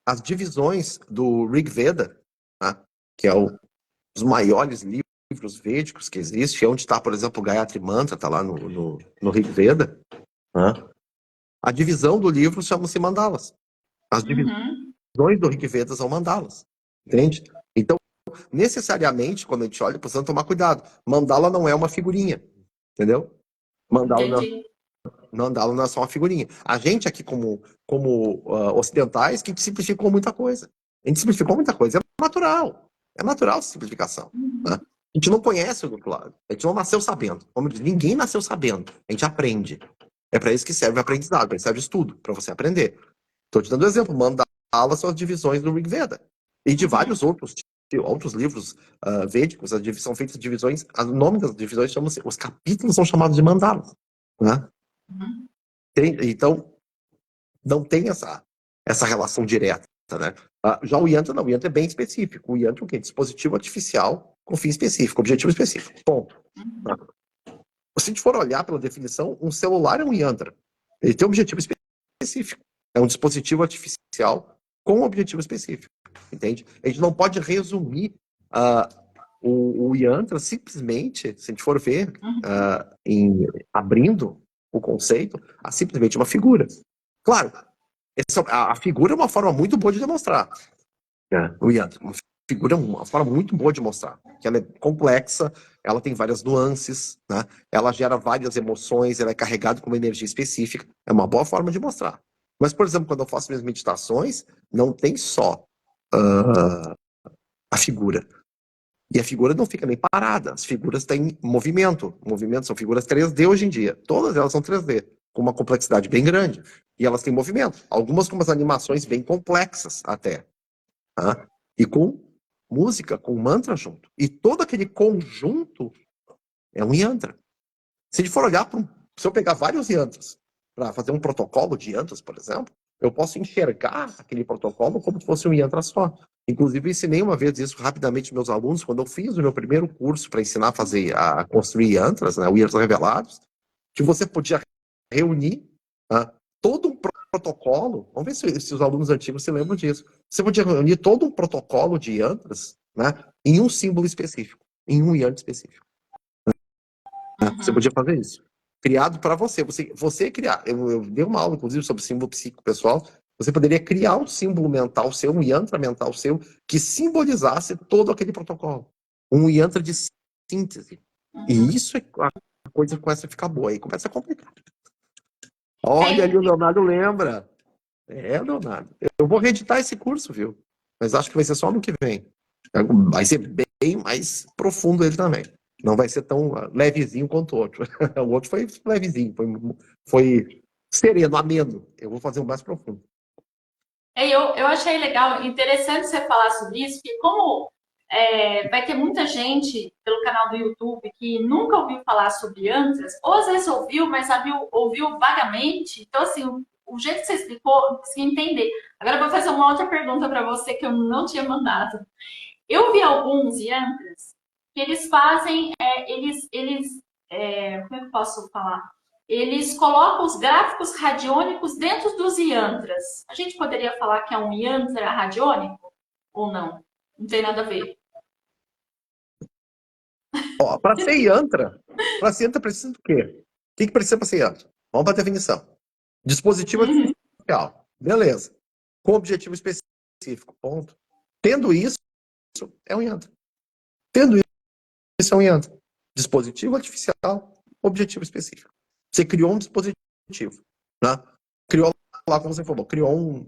As divisões do Rig Veda, tá? Que é os maiores livros védicos que existem, onde está, por exemplo, o Gayatri Mantra, está lá no Rig Veda. Tá? A divisão do livro chama-se mandalas. As divisões Uhum. do Rig Veda são mandalas. Entende? Então, necessariamente, quando a gente olha, precisamos tomar cuidado. Mandala não é uma figurinha, entendeu? Mandala não, Entendi. mandala não é só uma figurinha. A gente aqui, como ocidentais, que simplificou muita coisa. A gente simplificou muita coisa. É natural. É natural a simplificação. Né? A gente não conhece o outro lado. A gente não nasceu sabendo. Como eu disse, ninguém nasceu sabendo. A gente aprende. É para isso que serve o aprendizado, para isso serve o estudo, para você aprender. Estou te dando um exemplo. Mandala são as divisões do Rig Veda. E de vários outros livros védicos, são feitas divisões, o nome das divisões chama-se, os capítulos são chamados de mandalas. Né? Uhum. Então, não tem essa relação direta. Né? Já o Yantra não, o Yantra é bem específico. O Yantra é o quê? Dispositivo artificial com fim específico, objetivo específico. Ponto. Tá? Se a gente for olhar pela definição, um celular é um Yantra. Ele tem um objetivo específico. É um dispositivo artificial com um objetivo específico, entende? A gente não pode resumir o Yantra simplesmente, se a gente for ver, abrindo o conceito, a simplesmente uma figura. Claro, a figura é uma forma muito boa de demonstrar. O Yantra, uma figura é uma forma muito boa de mostrar, que ela é complexa, ela tem várias nuances, né? Ela gera várias emoções, ela é carregada com uma energia específica, é uma boa forma de mostrar. Mas, por exemplo, quando eu faço minhas meditações, não tem só a figura. E a figura não fica nem parada, as figuras têm movimento. Movimentos são figuras 3D hoje em dia. Todas elas são 3D, com uma complexidade bem grande. E elas têm movimento. Algumas com umas animações bem complexas até. Tá? E com música, com mantra junto. E todo aquele conjunto é um yantra. Se a gente for olhar se eu pegar vários yantras para fazer um protocolo de yantras, por exemplo, eu posso enxergar aquele protocolo como se fosse um yantra só. Inclusive, eu ensinei uma vez isso rapidamente aos meus alunos, quando eu fiz o meu primeiro curso para ensinar a construir yantras, né, o Yantras Revelados, que você podia reunir todo um protocolo. Vamos ver se os alunos antigos se lembram disso. Você podia reunir todo um protocolo de yantras, né, em um símbolo específico, em um yantra específico. Você podia fazer isso. Criado para você. Você criar. Eu dei uma aula, inclusive, sobre símbolo psíquico pessoal. Você poderia criar um símbolo mental seu, um yantra mental seu, que simbolizasse todo aquele protocolo. Um yantra de síntese. E isso é a coisa que começa a ficar boa. Aí começa a complicar. Olha ali, o Leonardo lembra. Leonardo. Eu vou reeditar esse curso, viu? Mas acho que vai ser só no que vem. Vai ser bem mais profundo ele também. Não vai ser tão levezinho quanto o outro. O outro foi levezinho, foi sereno, ameno. Eu vou fazer um mais profundo. Eu achei legal, interessante você falar sobre isso, porque como vai ter muita gente pelo canal do YouTube que nunca ouviu falar sobre yantras, ou às vezes ouviu, mas ouviu vagamente. Então, assim, o jeito que você explicou, eu consegui entender. Agora eu vou fazer uma outra pergunta para você que eu não tinha mandado. Eu vi alguns yantras que eles fazem, como é que eu posso falar? Eles colocam os gráficos radiônicos dentro dos yantras. A gente poderia falar que é um yantra radiônico ou não? Não tem nada a ver. Para ser yantra, precisa do quê? O que precisa para ser yantra? Vamos para a definição. Dispositivo artificial. Beleza. Com objetivo específico. Ponto. Tendo isso, é um yantra. Tendo isso, é um yantra. Dispositivo artificial, objetivo específico. Você criou um dispositivo. Né? Criou lá, como você falou, criou um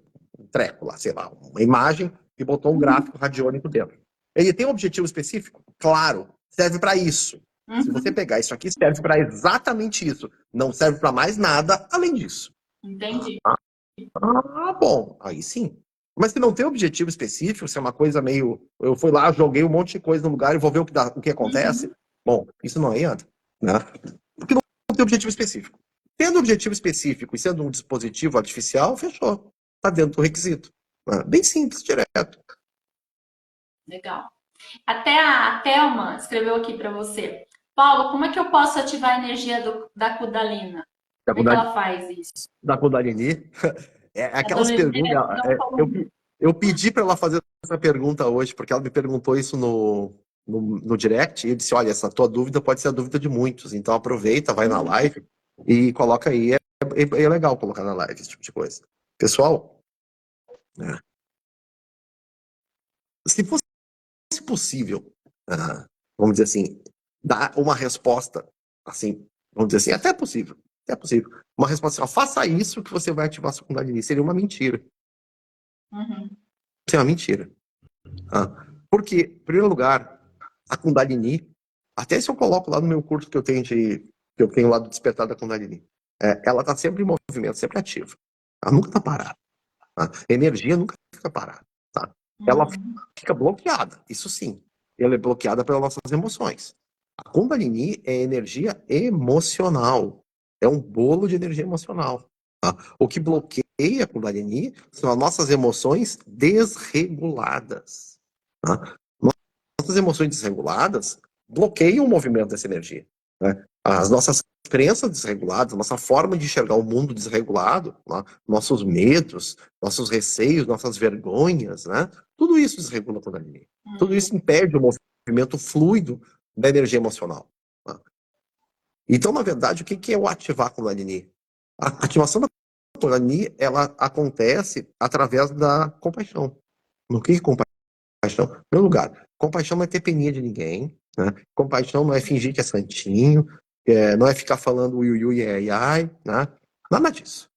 treco lá, sei lá, uma imagem e botou um gráfico radiônico dentro. Ele tem um objetivo específico? Claro. Serve para isso. Se você pegar isso aqui, serve para exatamente isso. Não serve para mais nada além disso. Entendi. Bom. Aí sim. Mas se não tem objetivo específico, se é uma coisa meio... Eu fui lá, joguei um monte de coisa no lugar e vou ver o que acontece. Bom, isso não adianta. Né? Porque não tem objetivo específico. Tendo objetivo específico e sendo um dispositivo artificial, fechou. Está dentro do requisito. Né? Bem simples, direto. Legal. Até a Thelma escreveu aqui para você. Paulo, como é que eu posso ativar a energia da Kundalina? Como é que ela faz isso? Da Kundalini? Aquelas perguntas... Eu pedi para ela fazer essa pergunta hoje, porque ela me perguntou isso no direct, e eu disse, olha, essa tua dúvida pode ser a dúvida de muitos, então aproveita, vai na live e coloca aí. É legal colocar na live esse tipo de coisa. Pessoal, se fosse possível, vamos dizer assim, dar uma resposta, assim, vamos dizer assim, até possível, uma resposta assim, faça isso que você vai ativar a sua Kundalini, seria uma mentira. Isso é uma mentira. Porque, em primeiro lugar, a Kundalini, até se eu coloco lá no meu curso que eu tenho lá do Despertar da Kundalini, ela está sempre em movimento, sempre ativa. Ela nunca está parada. A energia nunca fica parada. Tá? Ela fica bloqueada, isso sim. Ela é bloqueada pelas nossas emoções. A Kundalini é energia emocional. É um bolo de energia emocional. Tá? O que bloqueia a Kundalini são as nossas emoções desreguladas. Tá? Nossas emoções desreguladas bloqueiam o movimento dessa energia. Né? As nossas crenças desreguladas, nossa forma de enxergar o mundo desregulado, né? Nossos medos, nossos receios, nossas vergonhas, né? Tudo isso desregula a Kundalini. Tudo isso impede o movimento fluido da energia emocional. Né? Então, na verdade, o que é o ativar a Kundalini? A ativação da Kundalini, ela acontece através da compaixão. No que é compaixão? Em primeiro lugar, compaixão não é ter peninha de ninguém, né? Compaixão não é fingir que é santinho, não é ficar falando ui, ui, ui, ai, ai, né? Nada disso.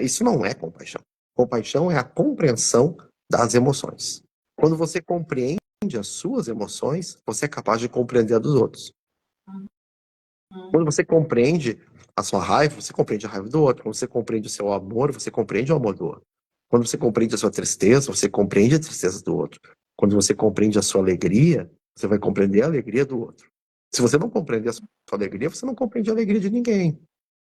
Isso não é compaixão. Compaixão é a compreensão das emoções. Quando você compreende as suas emoções, você é capaz de compreender a dos outros. Quando você compreende a sua raiva, você compreende a raiva do outro. Quando você compreende o seu amor, você compreende o amor do outro. Quando você compreende a sua tristeza, você compreende a tristeza do outro. Quando você compreende a sua alegria, você vai compreender a alegria do outro. Se você não compreender a sua alegria, você não compreende a alegria de ninguém.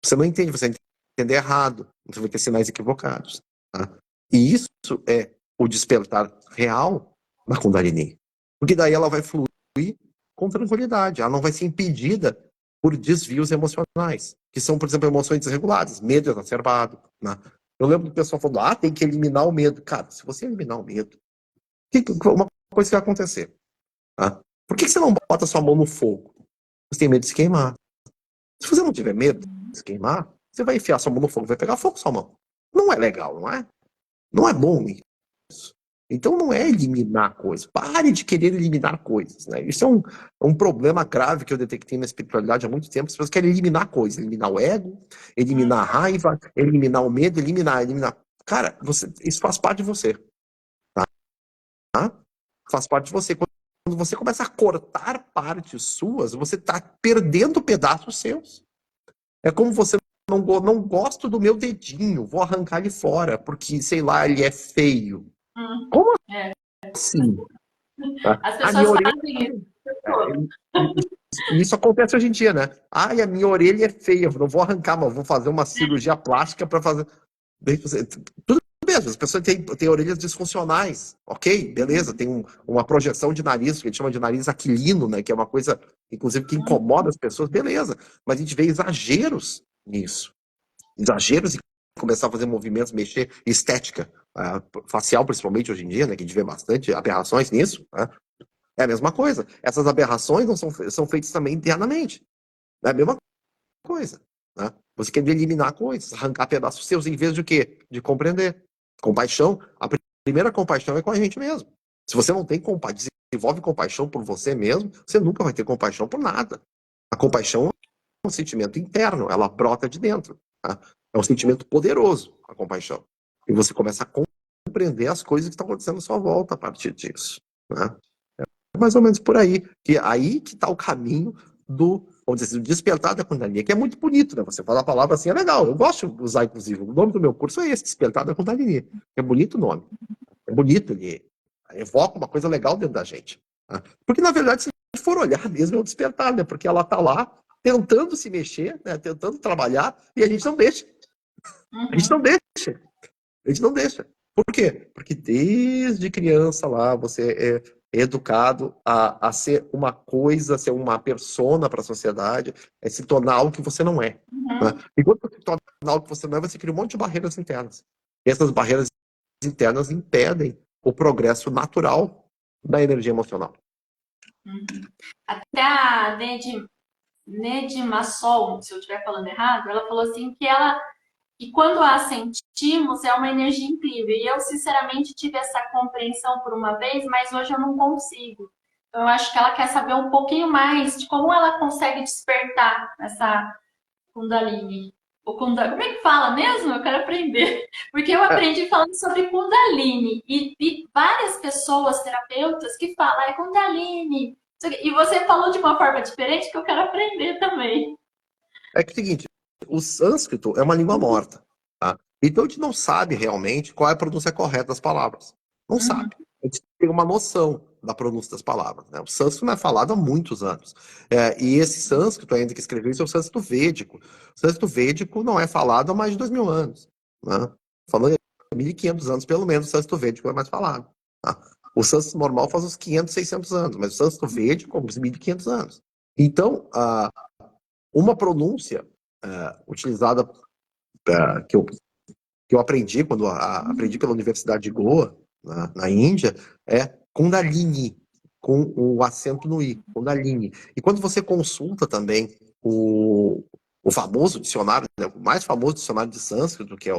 Você não entende, você vai entender errado. Você vai ter sinais equivocados. Tá? E isso é o despertar real da Kundalini. Porque daí ela vai fluir com tranquilidade. Ela não vai ser impedida por desvios emocionais, que são, por exemplo, emoções desreguladas, medo exacerbado. Né? Eu lembro do pessoal falando, tem que eliminar o medo. Cara, se você eliminar o medo, uma coisa que vai acontecer. Tá? Por que você não bota sua mão no fogo? Você tem medo de se queimar. Se você não tiver medo de se queimar, você vai enfiar sua mão no fogo, vai pegar fogo sua mão. Não é legal, não é? Não é bom isso. Então não é eliminar coisas. Pare de querer eliminar coisas. Né? Isso é um problema grave que eu detectei na espiritualidade há muito tempo. As pessoas querem eliminar coisas. Eliminar o ego, eliminar a raiva, eliminar o medo, eliminar. Cara, isso faz parte de você. Tá? Faz parte de você. Quando você começa a cortar partes suas, você está perdendo pedaços seus. É como você não gosto do meu dedinho, vou arrancar ele fora, porque, sei lá, ele é feio. Como assim? Tá? As A minha pessoas orelha. fazem isso. Isso acontece hoje em dia, né? Ai, a minha orelha é feia, eu não vou arrancar, mas vou fazer uma cirurgia plástica para fazer. Tudo mesmo, as pessoas têm orelhas disfuncionais, ok? Beleza, tem uma projeção de nariz, que a gente chama de nariz aquilino, né? Que é uma coisa, inclusive, que incomoda as pessoas, beleza. Mas a gente vê exageros nisso. Exageros em começar a fazer movimentos, mexer, estética, facial principalmente hoje em dia, né? Que a gente vê bastante aberrações nisso, né? É a mesma coisa. Essas aberrações não são feitas também internamente. É a mesma coisa. Né? Você quer eliminar coisas, arrancar pedaços seus, em vez de o quê? De compreender. Compaixão. A primeira compaixão é com a gente mesmo. Se você não tem desenvolve compaixão por você mesmo, você nunca vai ter compaixão por nada. A compaixão é um sentimento interno, ela brota de dentro. Tá? É um sentimento poderoso, a compaixão. E você começa a compreender as coisas que estão acontecendo à sua volta a partir disso. Né? Mais ou menos por aí. Aí que está o caminho do, vamos dizer assim, do despertar da Kundalini, que é muito bonito, né? Você fala a palavra assim, é legal. Eu gosto de usar, inclusive. O nome do meu curso é esse, Despertar da Kundalini. É bonito o nome. É bonito, ele evoca uma coisa legal dentro da gente. Tá? Porque, na verdade, se a gente for olhar mesmo, é o despertar, né? Porque ela está lá tentando se mexer, né? Tentando trabalhar, e a gente não deixa. A gente não deixa. A gente não deixa. Por quê? Porque desde criança lá, você é educado a ser uma coisa, ser uma persona para a sociedade, se tornar algo que você não é. Né? Enquanto você se torna algo que você não é, você cria um monte de barreiras internas. E essas barreiras internas impedem o progresso natural da energia emocional. Até a Ned Massol, se eu estiver falando errado, ela falou assim que quando a sentimos é uma energia incrível. E eu, sinceramente, tive essa compreensão por uma vez, mas hoje eu não consigo. Então, eu acho que ela quer saber um pouquinho mais de como ela consegue despertar essa Kundalini. Como é que fala mesmo? Eu quero aprender. Porque eu aprendi falando sobre Kundalini. E várias pessoas, terapeutas, que falam, é Kundalini. E você falou de uma forma diferente que eu quero aprender também. É que é o seguinte, o sânscrito é uma língua morta. Tá? Então a gente não sabe realmente qual é a pronúncia correta das palavras. Não sabe. A gente tem uma noção da pronúncia das palavras. Né? O sânscrito não é falado há muitos anos. E esse sânscrito ainda que escreveu isso é o sânscrito védico. O sânscrito védico não é falado há mais de 2000 anos. Né? Falando em 1500 anos, pelo menos, o sânscrito védico é mais falado. Tá? O sânscrito normal faz uns 500, 600 anos, mas o sânscrito védico, uns 1500 anos. Então, uma pronúncia utilizada, que eu aprendi quando aprendi pela Universidade de Goa, na Índia, é Kundalini, com o acento no i, Kundalini. E quando você consulta também o famoso dicionário, né, o mais famoso dicionário de sânscrito, que é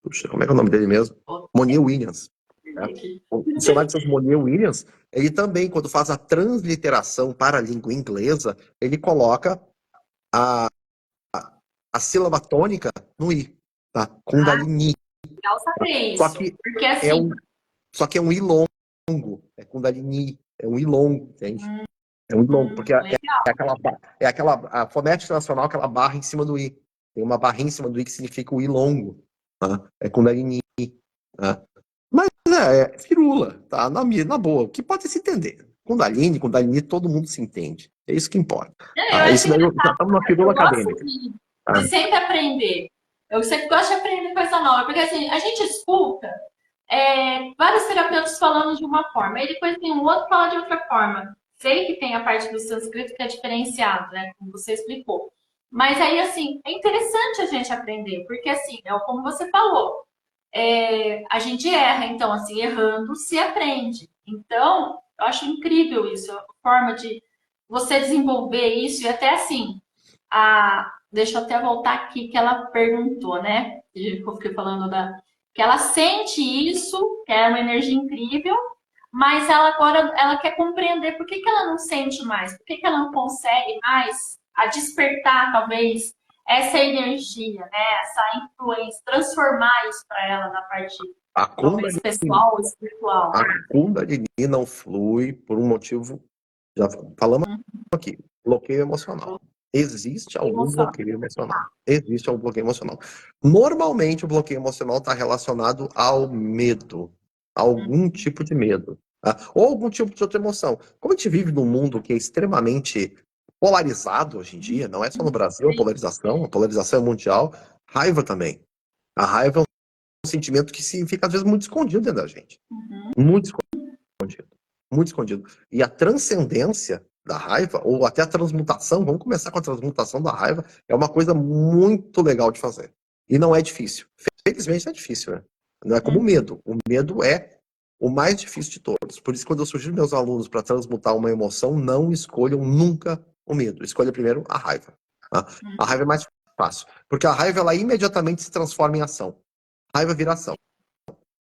puxa, como é que é o nome dele mesmo? Monier Williams. Né? O dicionário de sânscrito Monier Williams, ele também, quando faz a transliteração para a língua inglesa, ele coloca a sílaba tônica no i, tá? Kundalini. Legal saber Só isso. que Porque assim. só que é um i longo, é Kundalini, é um i longo, entende? É um i longo, porque é aquela a fonética nacional, aquela barra em cima do i. Tem uma barra em cima do i que significa o i longo. Tá? É Kundalini. Tá? Mas é firula, tá? Na boa, o que pode se entender. Kundalini, todo mundo se entende. É isso que importa. Eu Tá? acho Isso daí já engraçado. estamos na Eu firula gosto acadêmica. de sempre aprender. Eu sempre gosto de aprender coisa nova. Porque assim, a gente escuta vários terapeutas falando de uma forma, e depois tem um outro que fala de outra forma. Sei que tem a parte do sânscrito que é diferenciado, né? Como você explicou. Mas aí, assim, é interessante a gente aprender, porque assim, é como você falou, a gente erra, então, assim, errando se aprende. Então, eu acho incrível isso, a forma de você desenvolver isso, e até assim, deixa eu até voltar aqui que ela perguntou, né? Eu fiquei falando que ela sente isso, que é uma energia incrível, mas ela agora ela quer compreender por que ela não sente mais, por que ela não consegue mais a despertar, talvez, essa energia, né? Essa influência, transformar isso para ela na parte, A talvez, Kundalini, pessoal ou espiritual. a Kundalini não flui por um motivo, já falamos aqui, bloqueio emocional. Existe algum Emoção. bloqueio emocional. Existe algum bloqueio emocional. Normalmente, o bloqueio emocional está relacionado ao medo. Algum tipo de medo. Tá? Ou algum tipo de outra emoção. Como a gente vive num mundo que é extremamente polarizado hoje em dia, não é só no Brasil a polarização é mundial, raiva também. A raiva é um sentimento que fica, às vezes, muito escondido dentro da gente. Muito escondido. Muito escondido. E a transcendência da raiva, ou até a transmutação, vamos começar com a transmutação da raiva, é uma coisa muito legal de fazer. E não é difícil. Felizmente é difícil, né? Não é como o medo. O medo é o mais difícil de todos. Por isso, quando eu sugiro meus alunos para transmutar uma emoção, não escolham nunca o medo. Escolha primeiro a raiva. Tá? A raiva é mais fácil. Porque a raiva, ela imediatamente se transforma em ação. Raiva vira ação.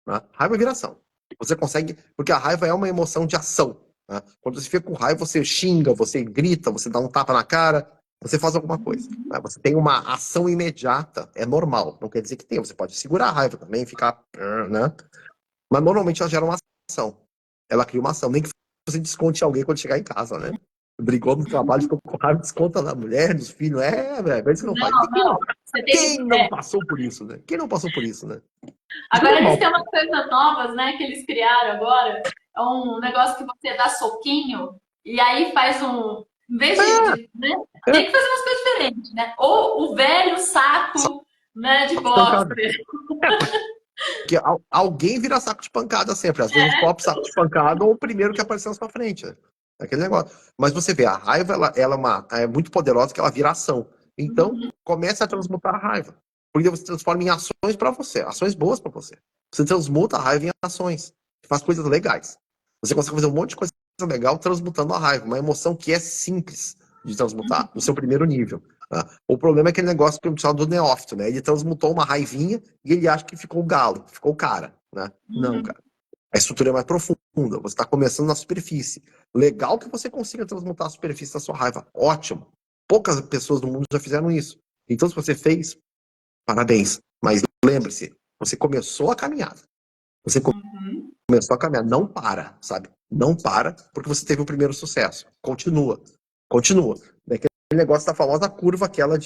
Tá? Raiva vira ação. Você consegue, porque a raiva é uma emoção de ação. Né? Quando você fica com raiva, você xinga, você grita, você dá um tapa na cara, você faz alguma coisa. Né? Você tem uma ação imediata, é normal. Não quer dizer que tem, você pode segurar a raiva também, ficar, né? Mas normalmente ela gera uma ação. Ela cria uma ação, nem que você desconte alguém quando chegar em casa, né? Brigou no trabalho, ficou com raiva, desconta na mulher, nos filhos. Velho, isso que não faz. Não. Você tem Quem não passou por isso, né? Quem não passou por isso, né? Isso é Agora eles normal. têm umas coisas novas, né, que eles criaram agora. É um negócio que você dá soquinho e aí faz um. Em vez né, tem que fazer umas coisas diferentes, né? Ou o velho saco, né, de boxe. Porque alguém vira saco de pancada sempre. Às vezes o próprio saco de pancada ou o primeiro que apareceu na sua frente. Né? Aquele negócio. Mas você vê, a raiva ela é muito poderosa que ela vira ação. Então, comece a transmutar a raiva. Porque você transforma em ações para você, ações boas para você. Você transmuta a raiva em ações. Faz coisas legais. Você consegue fazer um monte de coisa legal transmutando a raiva. Uma emoção que é simples de transmutar, no seu primeiro nível. Tá? O problema é aquele negócio que eu chamo do neófito, né? Ele transmutou uma raivinha e ele acha que ficou o galo, ficou o cara, né? Não, cara. A estrutura é mais profunda, você está começando na superfície. Legal que você consiga transmutar a superfície da sua raiva. Ótimo. Poucas pessoas do mundo já fizeram isso. Então, se você fez, parabéns. Mas lembre-se, você começou a caminhada. Você começou a caminhar. Não para, sabe? Não para, porque você teve o primeiro sucesso. Continua. Continua. Aquele negócio da famosa curva, aquela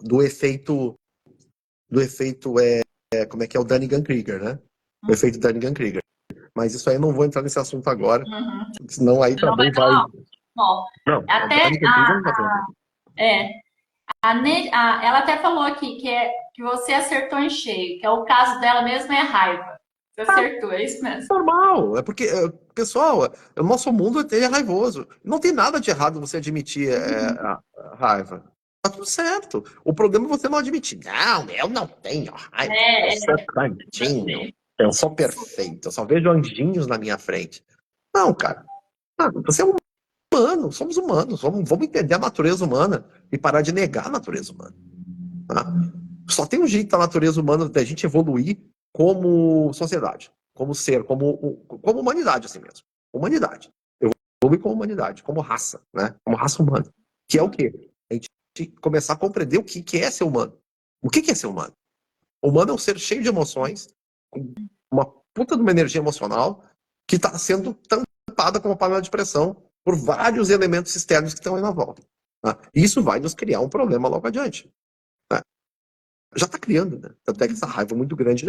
do efeito. Como é que é o Dunning-Kruger, né? O efeito Dunning-Kruger. Mas isso aí eu não vou entrar nesse assunto agora, senão aí Não vai também vai. falar. Bom, Não, até Dunning-Kruger não vai falar. ela até falou aqui que você acertou em cheio, que é o caso dela mesmo é a raiva. Você acertou, é isso mesmo. Normal, é porque, pessoal, o nosso mundo é raivoso. Não tem nada de errado você admitir a raiva. Tá tudo certo. O problema é você não admitir. Não, eu não tenho raiva. É, Eu sou santinho. Eu sou perfeito. Eu só vejo anjinhos na minha frente. Não, cara. Você é humano. Somos humanos. Vamos entender a natureza humana e parar de negar a natureza humana. Tá? Só tem um jeito da natureza humana da gente evoluir como sociedade, como ser, como humanidade assim mesmo. Humanidade. Evoluir como humanidade, como raça, né? Como raça humana. Que é o quê? A gente começar a compreender o que é ser humano. O que é ser humano? O humano é um ser cheio de emoções, com uma puta de uma energia emocional, que está sendo tampada como uma panela de pressão por vários elementos externos que estão aí na volta. Tá? Isso vai nos criar um problema logo adiante. Né? Já está criando, né? Até que essa raiva muito grande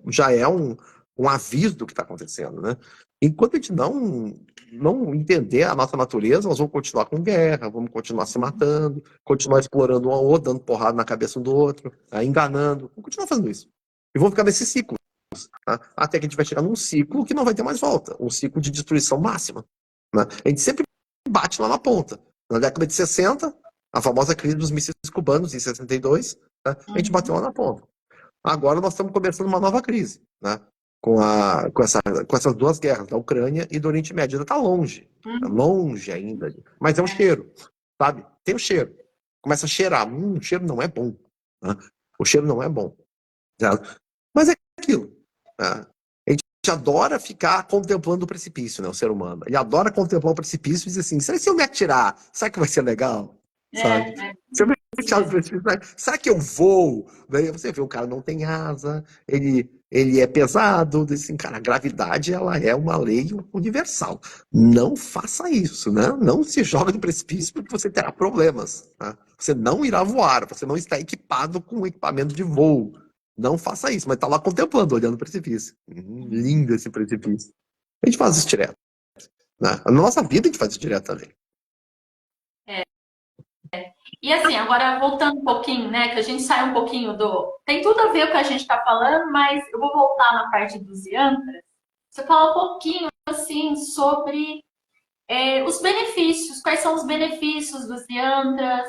já é um aviso do que está acontecendo, né? Enquanto a gente não entender a nossa natureza, nós vamos continuar com guerra, vamos continuar se matando, continuar explorando um ao outro, dando porrada na cabeça um do outro, enganando, vamos continuar fazendo isso. E vamos ficar nesse ciclo, tá? Até que a gente vai chegar num ciclo que não vai ter mais volta, um ciclo de destruição máxima. Né? A gente sempre bate lá na ponta. Na década de 60, a famosa crise dos mísseis cubanos, em 62, né? A gente bateu lá na ponta. Agora nós estamos começando uma nova crise, né? Com essas duas guerras, da Ucrânia e do Oriente Médio. Ainda está longe, longe ainda. Mas é um cheiro, sabe? Tem um cheiro. Começa a cheirar. O cheiro não é bom. Né? O cheiro não é bom. Certo? Mas é aquilo. Né? A gente adora ficar contemplando o precipício, né? O ser humano. Ele adora contemplar o precipício e dizer assim, será que se eu me atirar, será que vai ser legal? Sabe? Se eu me atirar do precipício, será que eu vou? Daí você vê, o cara não tem asa, ele é pesado, assim, cara, a gravidade ela é uma lei universal. Não faça isso, né? Não se joga do precipício porque você terá problemas. Tá? Você não irá voar, você não está equipado com equipamento de voo. Não faça isso, mas está lá contemplando, olhando o precipício. Lindo esse precipício. A gente faz isso direto. Né? Na nossa vida a gente faz isso direto também. E assim, agora voltando um pouquinho, né, que a gente sai um pouquinho do... Tem tudo a ver com o que a gente está falando, mas eu vou voltar na parte dos yantras. Você fala um pouquinho, assim, sobre os benefícios. Quais são os benefícios dos yantras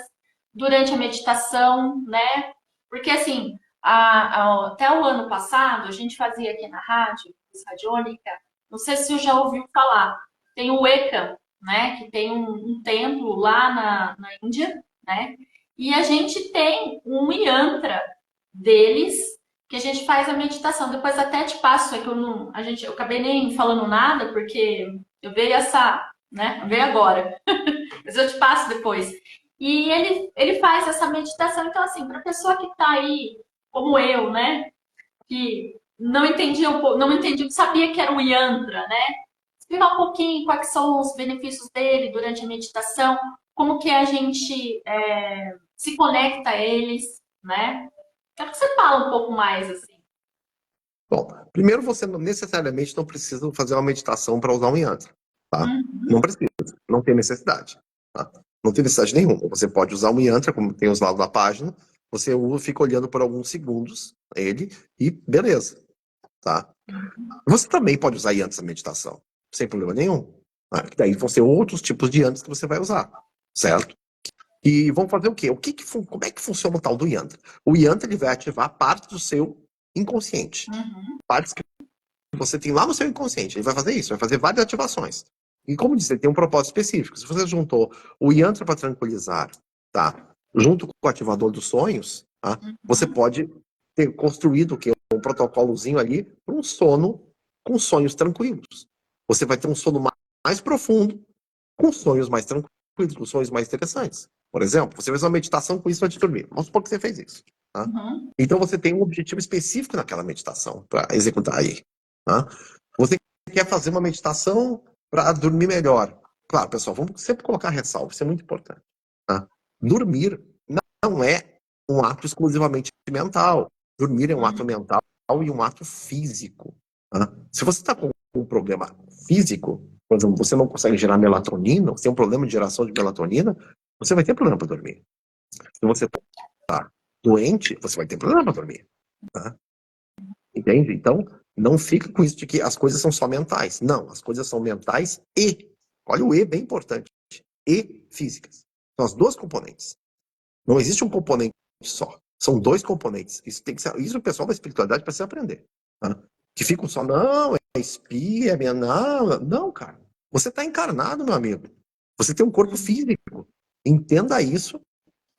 durante a meditação, né? Porque, assim, até o ano passado, a gente fazia aqui na rádio, Radiônica, não sei se você já ouviu falar, tem o Ekam, né, que tem um templo lá na Índia, né? E a gente tem um yantra deles que a gente faz a meditação. Depois até te passo, é que eu acabei nem falando nada porque eu veio essa, né? Veio agora. Mas eu te passo depois. E ele faz essa meditação. Então, assim, para a pessoa que está aí, como eu, né? Que não entendia não entendia, sabia que era um yantra, né? Explicar um pouquinho quais são os benefícios dele durante a meditação, como que a gente se conecta a eles, né? Quero que você fale um pouco mais, assim. Bom, primeiro você necessariamente não precisa fazer uma meditação para usar um yantra. Tá? Não precisa, não tem necessidade. Tá? Não tem necessidade nenhuma. Você pode usar um yantra, como tem os lados da página, você fica olhando por alguns segundos ele e beleza. Tá? Você também pode usar yantras na meditação, sem problema nenhum. Tá? Daí vão ser outros tipos de yantras que você vai usar, certo? E vão fazer o quê? Como é que funciona o tal do yantra? O yantra ele vai ativar parte do seu inconsciente. Partes que você tem lá no seu inconsciente. Ele vai fazer isso, vai fazer várias ativações. E como disse, ele tem um propósito específico. Se você juntou o yantra para tranquilizar, tá? Junto com o ativador dos sonhos, tá? Você pode ter construído o quê? Um protocolozinho ali para um sono com sonhos tranquilos. Você vai ter um sono mais profundo, com sonhos mais tranquilos, com sonhos mais interessantes. Por exemplo, você fez uma meditação com isso antes de dormir. Vamos supor que você fez isso. Tá? Então você tem um objetivo específico naquela meditação para executar aí. Tá? Você quer fazer uma meditação para dormir melhor. Claro, pessoal, vamos sempre colocar ressalva, isso é muito importante. Tá? Dormir não é um ato exclusivamente mental. Dormir é um ato mental e um ato físico. Tá? Se você está com um problema físico, por exemplo, você não consegue gerar melatonina, você tem um problema de geração de melatonina, você vai ter problema para dormir. Se você está doente, você vai ter problema para dormir. Tá? Entende? Então, não fica com isso de que as coisas são só mentais. Não, as coisas são mentais e, olha o E bem importante, e físicas. São as duas componentes. Não existe um componente só. São dois componentes. Isso tem que ser, isso o pessoal da espiritualidade precisa aprender. Tá? Que ficam só, não, é espia, é minha. Não, não, cara. Você está encarnado, meu amigo. Você tem um corpo físico. Entenda isso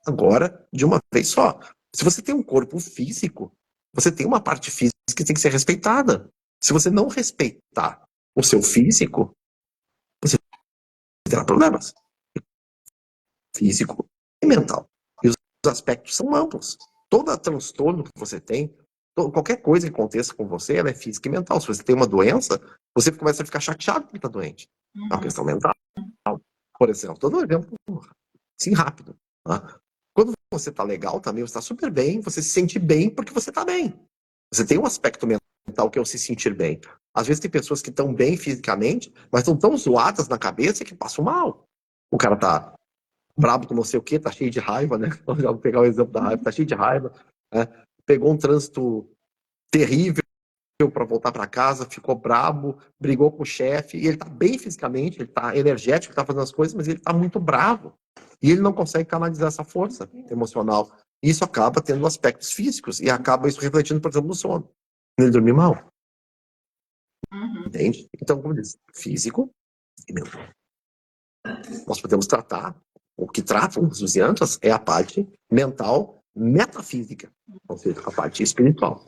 agora de uma vez só. Se você tem um corpo físico, você tem uma parte física que tem que ser respeitada. Se você não respeitar o seu físico, você terá problemas. Físico e mental. E os aspectos são amplos. Todo transtorno que você tem, qualquer coisa que aconteça com você, ela é física e mental. Se você tem uma doença, você começa a ficar chateado porque está doente. É uma questão mental. Por exemplo, todo um exemplo assim rápido. Tá? Quando você está legal também, você está super bem, você se sente bem porque você está bem. Você tem um aspecto mental que é o se sentir bem. Às vezes tem pessoas que estão bem fisicamente, mas estão tão zoadas na cabeça que passam mal. O cara tá brabo com não sei o quê, tá cheio de raiva, né? Vou pegar o exemplo da raiva, tá cheio de raiva, né? Pegou um trânsito terrível para voltar para casa, ficou brabo, brigou com o chefe, e ele tá bem fisicamente, ele tá energético, tá fazendo as coisas, mas ele tá muito bravo. E ele não consegue canalizar essa força emocional. E isso acaba tendo aspectos físicos, e acaba isso refletindo, por exemplo, no sono. Ele dormir mal. Entende? Então, como eu disse, físico e mental. Nós podemos tratar, o que tratam os yantras é a parte mental metafísica, ou seja, a parte espiritual.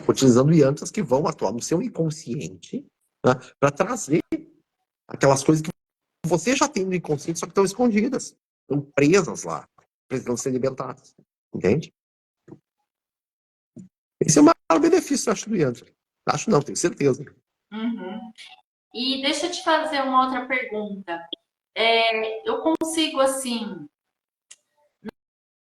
Utilizando yantras que vão atuar no seu inconsciente, né, para trazer aquelas coisas que você já tem no inconsciente, só que estão escondidas, estão presas lá, precisam ser libertadas. Entende? Esse é o maior benefício, eu acho, do yantra. Acho não, tenho certeza. Uhum. E deixa eu te fazer uma outra pergunta. Eu consigo, assim,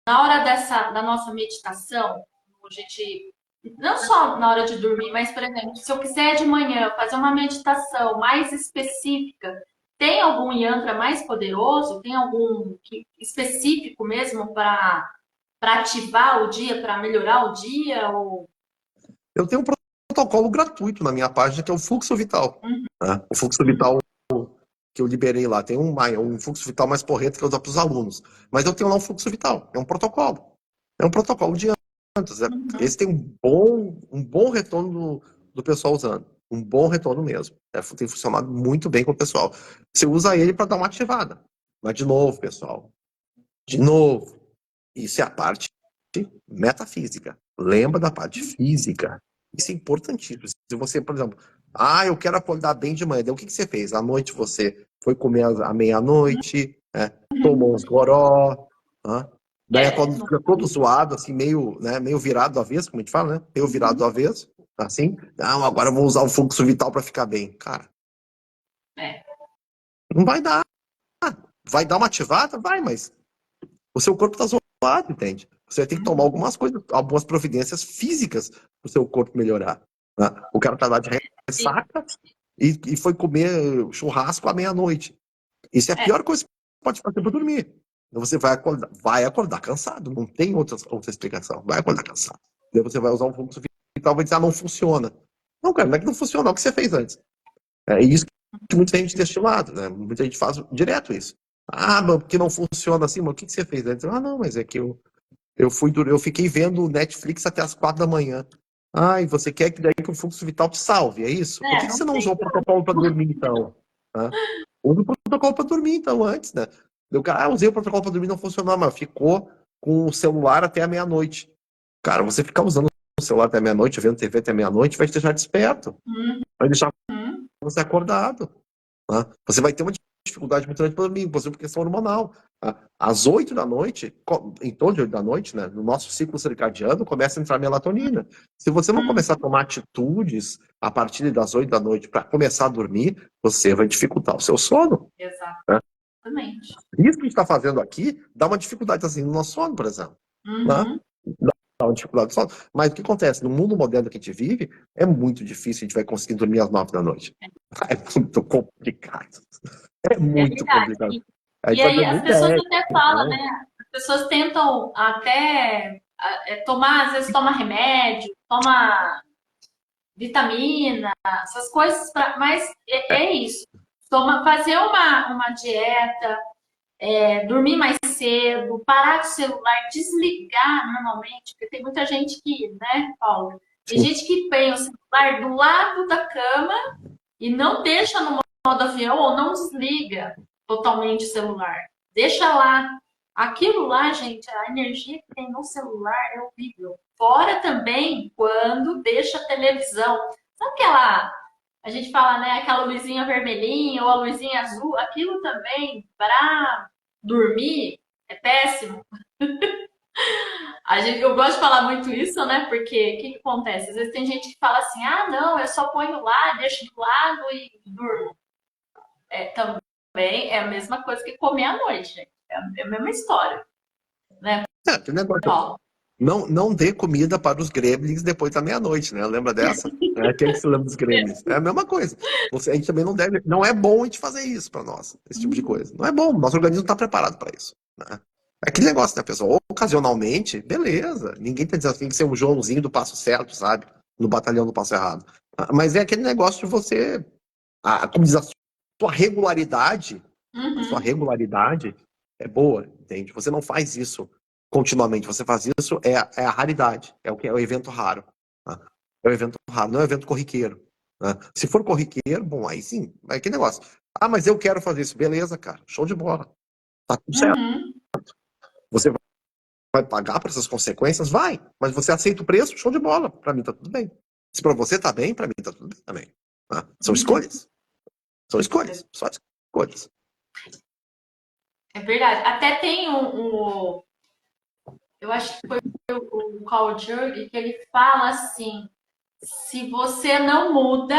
na hora da nossa meditação, a gente, não só na hora de dormir, mas, por exemplo, se eu quiser de manhã fazer uma meditação mais específica, tem algum yantra mais poderoso? Tem algum específico mesmo para ativar o dia, para melhorar o dia? Ou... Eu tenho um protocolo gratuito na minha página, que é o Fluxo Vital. Uhum. Né? O Fluxo Vital que eu liberei lá, tem um fluxo vital mais porreto que eu dou para os alunos. Mas eu tenho lá um fluxo vital, é um protocolo. É um protocolo de antes. Esse tem um bom retorno do pessoal usando. Um bom retorno mesmo. Tem funcionado muito bem com o pessoal. Você usa ele para dar uma ativada. Mas, de novo, pessoal, de novo, isso é a parte metafísica. Lembra da parte física. Isso é importantíssimo. Se você, por exemplo, eu quero acordar bem de manhã. Então, o que você fez? À noite você foi comer à meia-noite, tomou uns goró, daí acorda, fica todo zoado, assim, meio, né, meio virado do avesso, como a gente fala, né? Meio virado do avesso, assim. Não, agora eu vou usar o fluxo vital para ficar bem. Cara, não vai dar. Vai dar uma ativada? Vai, mas o seu corpo está zoado, entende? Você vai ter que tomar algumas coisas, algumas providências físicas para o seu corpo melhorar. Né? O cara tá lá de ressaca e foi comer churrasco à meia-noite. Isso é a pior coisa que você pode fazer para dormir. Então você vai acordar cansado. Não tem outra explicação. Vai acordar cansado. Daí você vai usar um fluxo vital e vai dizer, não funciona. Não, cara, não é que não funciona, é o que você fez antes. É isso que muita gente tem estimulado, né? Muita gente faz direto isso. Mas porque não funciona assim, mas o que você fez antes? Não, mas é que eu fiquei vendo Netflix até as 4 da manhã. E você quer que daí que o fluxo vital te salve, é isso? Por que você não usou o protocolo para dormir, então? Usa o protocolo para dormir, então, antes, né? Eu, usei o protocolo para dormir, não funcionou, mas ficou com o celular até a meia-noite. Cara, você ficar usando o celular até a meia-noite, vendo TV até a meia-noite, vai te deixar desperto. Vai deixar você acordado. Você vai ter uma dificuldade muito grande para dormir, por exemplo, questão hormonal. Às 8 da noite, em torno de 8 da noite, né, no nosso ciclo circadiano, começa a entrar melatonina. Se você não começar a tomar atitudes a partir das 8 da noite para começar a dormir, você vai dificultar o seu sono. Exatamente. Isso que a gente está fazendo aqui dá uma dificuldade assim, no nosso sono, por exemplo. Dá uma dificuldade de sono. Mas o que acontece? No mundo moderno que a gente vive, é muito difícil a gente vai conseguir dormir às 9 da noite. É muito complicado. É muito complicado. E aí as pessoas até falam, né? As pessoas tentam até tomar, às vezes toma remédio, toma vitamina, essas coisas, mas é isso. Fazer uma dieta, dormir mais cedo, parar com o celular, desligar normalmente, porque tem muita gente que, né, Paulo? Tem Sim. gente que põe o celular do lado da cama e não deixa no modo avião ou não desliga totalmente o celular. Deixa lá. Aquilo lá, gente, a energia que tem no celular é horrível. Fora também quando deixa a televisão. Sabe aquela, a gente fala, né, aquela luzinha vermelhinha ou a luzinha azul? Aquilo também, para dormir, é péssimo. Eu gosto de falar muito isso, né? Porque o que acontece? Às vezes tem gente que fala assim: ah, não, eu só ponho lá, deixo do lado e durmo. Também é a mesma coisa que comer à noite, gente. É a mesma história, né? Tem negócio. Ó, Não dê comida para os gremlins depois da meia-noite, né? Lembra dessa? Quem que se lembra dos gremlins? É a mesma coisa. A gente também não deve. Não é bom a gente fazer isso para nós, esse tipo de coisa. Não é bom. Nosso organismo não está preparado para isso. Né? É aquele negócio, né, pessoal? Ocasionalmente, beleza. Ninguém tá dizendo que tem que ser um Joãozinho do passo certo, sabe? No batalhão do passo errado. Mas é aquele negócio de você. Como diz, a sua uhum, regularidade é boa, entende? Você não faz isso continuamente, você faz isso, é a raridade, é o que é o evento raro. Tá? É o evento raro, não é o evento corriqueiro. Né? Se for corriqueiro, bom, aí sim, é que negócio. Ah, mas eu quero fazer isso. Beleza, cara, show de bola. Tá tudo certo. uhum. Você vai pagar por essas consequências? Vai. Mas você aceita o preço? Show de bola. Pra mim tá tudo bem. Se pra você tá bem, pra mim tá tudo bem também. Tá? São escolhas. São escolhas. Só escolhas. É verdade. Até tem eu acho que foi o Carl Jung que ele fala assim: se você não muda,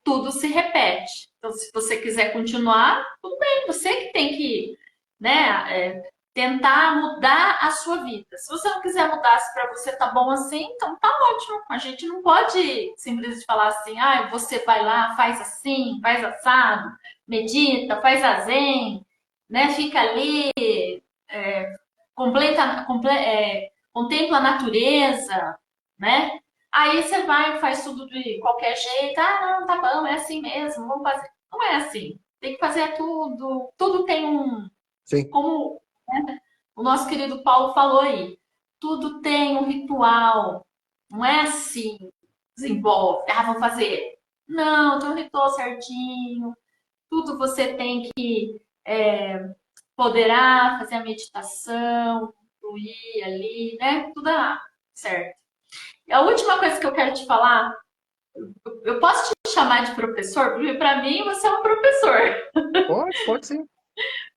tudo se repete. Então, se você quiser continuar, tudo bem, você que tem que, né, tentar mudar a sua vida. Se você não quiser mudar, se para você tá bom assim, então tá ótimo. A gente não pode simplesmente falar assim, ah, você vai lá, faz assim, faz assado, medita, faz a zen, né, fica ali, contempla a natureza, né? Aí você vai, faz tudo de qualquer jeito. Ah, não, tá bom, é assim mesmo, vamos fazer. Não é assim. Tem que fazer tudo. Tudo tem um. Sim. Como o nosso querido Paulo falou aí. Tudo tem um ritual. Não é assim. Desenvolve. Ah, vamos fazer. Não, tem um ritual certinho. Tudo você tem que poderá fazer a meditação, fluir ali, né? Tudo certo. E a última coisa que eu quero te falar, eu posso te chamar de professor? Porque para mim você é um professor. Pode sim.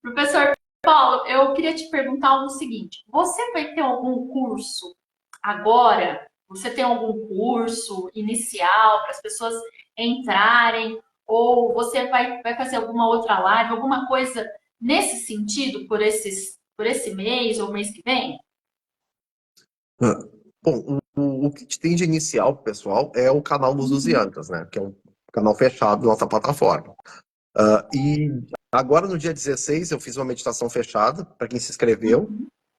Professor Paulo, eu queria te perguntar o seguinte: você vai ter algum curso agora? Você tem algum curso inicial para as pessoas entrarem? Ou você vai fazer alguma outra live, alguma coisa nesse sentido por esse mês ou mês que vem? Ah, Bom, o que tem de inicial, pessoal, é o canal dos Lusiantas, né? Que é um canal fechado da nossa plataforma. E agora, no dia 16, eu fiz uma meditação fechada para quem se inscreveu,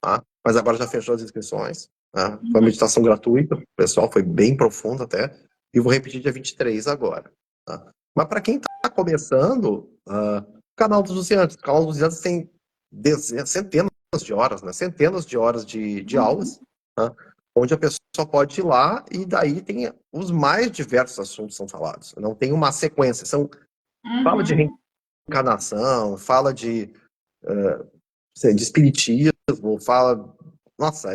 tá? Mas agora já fechou as inscrições. Tá? Foi uma meditação gratuita, pessoal, foi bem profunda até. E vou repetir dia 23 agora. Tá? Mas para quem está começando, o canal dos Lusiantas. O canal dos Lusiantas tem centenas de horas, né? Centenas de horas de aulas, tá? Onde a pessoa pode ir lá e daí tem os mais diversos assuntos que são falados. Não tem uma sequência, fala de Uhum, reencarnação, fala de espiritismo, fala. Nossa,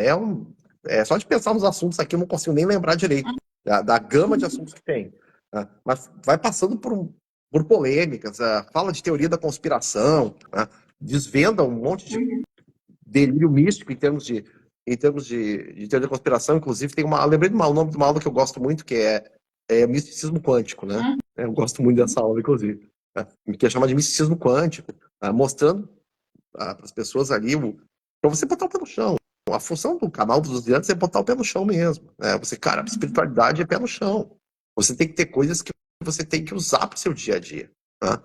é só de pensar nos assuntos aqui, eu não consigo nem lembrar direito da gama de assuntos que tem. Né? Mas vai passando por polêmicas, fala de teoria da conspiração, né? Desvenda um monte de uhum, delírio místico em termos de teoria da conspiração. Inclusive, lembrei o nome de uma aula que eu gosto muito, que é misticismo quântico, né? uhum, Eu gosto muito dessa aula, inclusive. Né? Que é chamada de misticismo quântico, mostrando para as pessoas ali para você botar o pé no chão. A função do canal dos estudantes é botar o pé no chão mesmo. Né? Cara, a espiritualidade é pé no chão. Você tem que ter coisas que você tem que usar para o seu dia a dia. Né?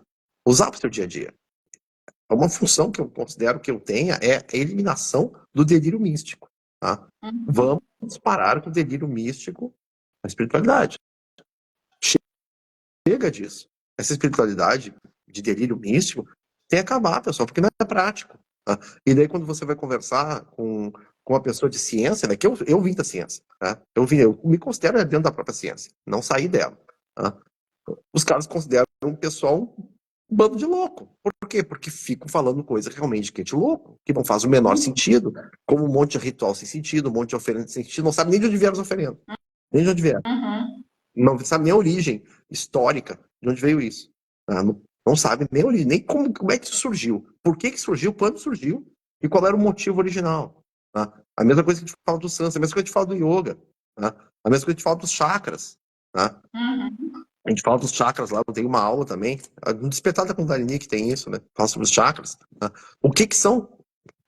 Usar para o seu dia a dia. Uma função que eu considero que eu tenha é a eliminação do delírio místico. Tá? uhum. Vamos parar com o delírio místico na espiritualidade. Chega disso. Essa espiritualidade de delírio místico tem que acabar, pessoal, porque não é prático. Tá? E daí quando você vai conversar com uma pessoa de ciência, né, que eu vim da ciência, tá? Eu me considero dentro da própria ciência, não saí dela. Tá? Os caras consideram um pessoal um bando de louco. Por quê? Porque ficam falando coisa realmente que é de louco, que não faz o menor sentido, como um monte de ritual sem sentido, um monte de oferenda sem sentido, não sabe nem de onde vieram as oferendas, nem de onde vieram. Uhum. Não sabe nem a origem histórica de onde veio isso. Tá? Não sabe nem a origem, nem como é que isso surgiu, por que surgiu, quando surgiu e qual era o motivo original. Tá? A mesma coisa que a gente fala do Sansa, a mesma coisa que a gente fala do Yoga, tá? A mesma coisa que a gente fala dos chakras. Tá? Uhum. A gente fala dos chakras lá, eu tenho uma aula também, no Despertar da Kundalini que tem isso, né? Fala sobre os chakras. Tá? O que são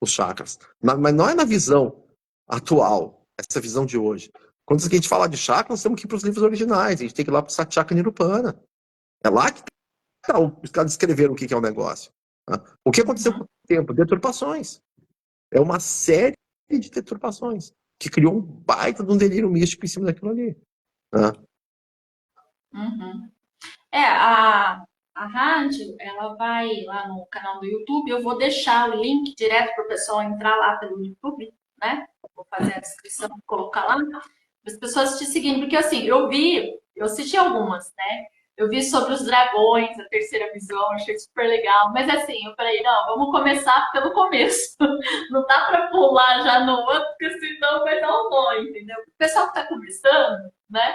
os chakras? Mas não é na visão atual, essa visão de hoje. Quando a gente fala de chakras, nós temos que ir para os livros originais, a gente tem que ir lá para o Satyaka Nirupana. É lá que tá, os caras descreveram o que é o negócio. Tá? O que aconteceu com o tempo? Deturpações. É uma série de deturpações que criou um baita de um delírio místico em cima daquilo ali. Tá? Uhum. A rádio, ela vai lá no canal do YouTube, eu vou deixar o link direto para o pessoal entrar lá pelo YouTube, né? Vou fazer a descrição, colocar lá, para as pessoas te seguindo, porque assim, eu assisti algumas, né? Eu vi sobre os dragões, a terceira visão, achei super legal, mas assim, eu falei, não, vamos começar pelo começo, não dá para pular já no outro, porque senão vai dar um nó, entendeu? O pessoal que está começando, né?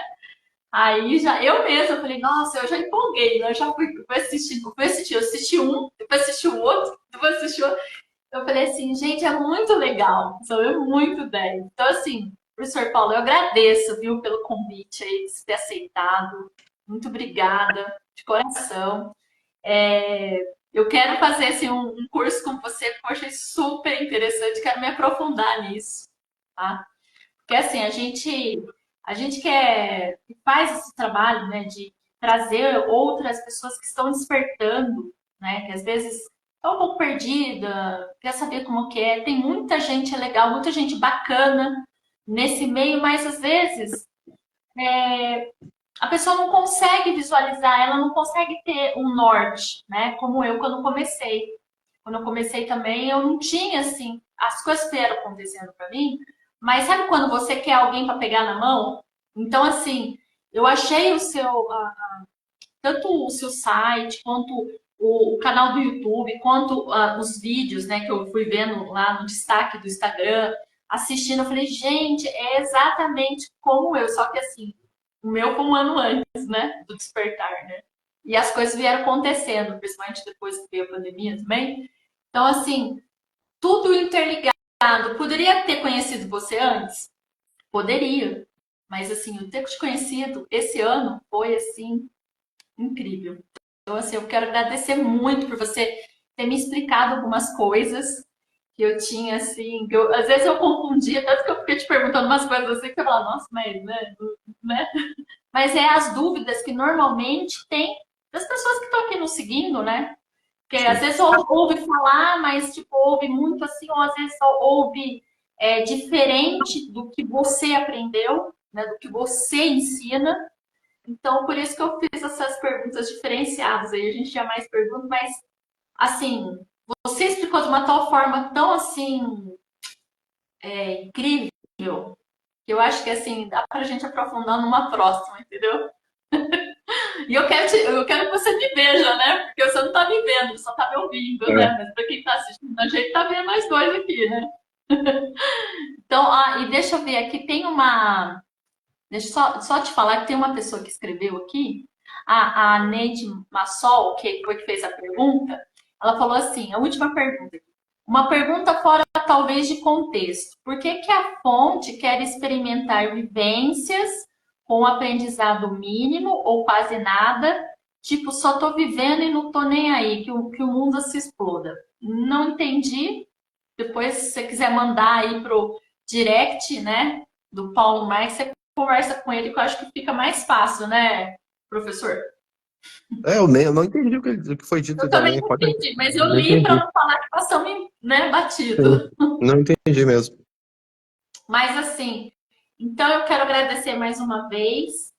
Aí já eu mesma falei, nossa, eu já empolguei, né? Eu já eu assisti um, depois assisti o outro, depois assisti o outro. Eu falei assim, gente, é muito legal, é muito 10. Então, assim, professor Paulo, eu agradeço, viu, pelo convite aí, de ter aceitado. Muito obrigada, de coração. Eu quero fazer assim, um curso com você, porque eu achei super interessante, quero me aprofundar nisso, tá? Porque assim, a gente quer faz esse trabalho, né, de trazer outras pessoas que estão despertando, né, que às vezes estão um pouco perdida, quer saber como que é. Tem muita gente legal, muita gente bacana nesse meio, mas às vezes a pessoa não consegue visualizar, ela não consegue ter um norte, né, como eu quando comecei. Quando eu comecei também, eu não tinha assim, as coisas vieram acontecendo para mim, mas sabe quando você quer alguém para pegar na mão? Então, assim, eu achei tanto o seu site, quanto o canal do YouTube, quanto os vídeos, né, que eu fui vendo lá no destaque do Instagram, assistindo, eu falei, gente, é exatamente como eu, só que assim, o meu foi um ano antes, né, do despertar, né? E as coisas vieram acontecendo, principalmente depois que veio a pandemia também. Então, assim, tudo interligado. Poderia ter conhecido você antes? Poderia. Mas, assim, o ter te conhecido esse ano foi, assim, incrível. Então, assim, eu quero agradecer muito por você ter me explicado algumas coisas que eu tinha, assim, às vezes eu confundia, tanto que eu fiquei te perguntando umas coisas assim, que eu falava, nossa, mas, né? Mas é as dúvidas que normalmente tem das pessoas que estão aqui nos seguindo, né? Porque às Sim. vezes ouve falar, mas tipo, ouve muito assim, ou às vezes só ouve diferente do que você aprendeu, né, do que você ensina. Então, por isso que eu fiz essas perguntas diferenciadas. Aí a gente tinha mais perguntas, mas assim, você explicou de uma tal forma tão assim incrível, que eu acho que assim, dá pra gente aprofundar numa próxima, entendeu? E eu quero que você me veja, né? Porque você não tá me vendo, só tá me ouvindo, É. né? Mas pra quem tá assistindo, a gente tá vendo nós dois aqui, né? Então, e deixa eu ver, aqui tem uma. Deixa eu só te falar que tem uma pessoa que escreveu aqui, a Neide Massol, que foi que fez a pergunta, ela falou assim, a última pergunta. Uma pergunta fora talvez de contexto. Por que que a fonte quer experimentar vivências com aprendizado mínimo ou quase nada? Tipo, só tô vivendo e não tô nem aí, que o mundo se exploda. Não entendi. Depois, se você quiser mandar aí pro direct, né, do Paulo Marques, você conversa com ele, que eu acho que fica mais fácil, né, professor? Eu não entendi o que foi dito Eu também também. não Pode... entendi, mas eu Não li para entendi. não falar que passamos, né, batido. Sim. Não entendi mesmo. Mas assim, então eu quero agradecer mais uma vez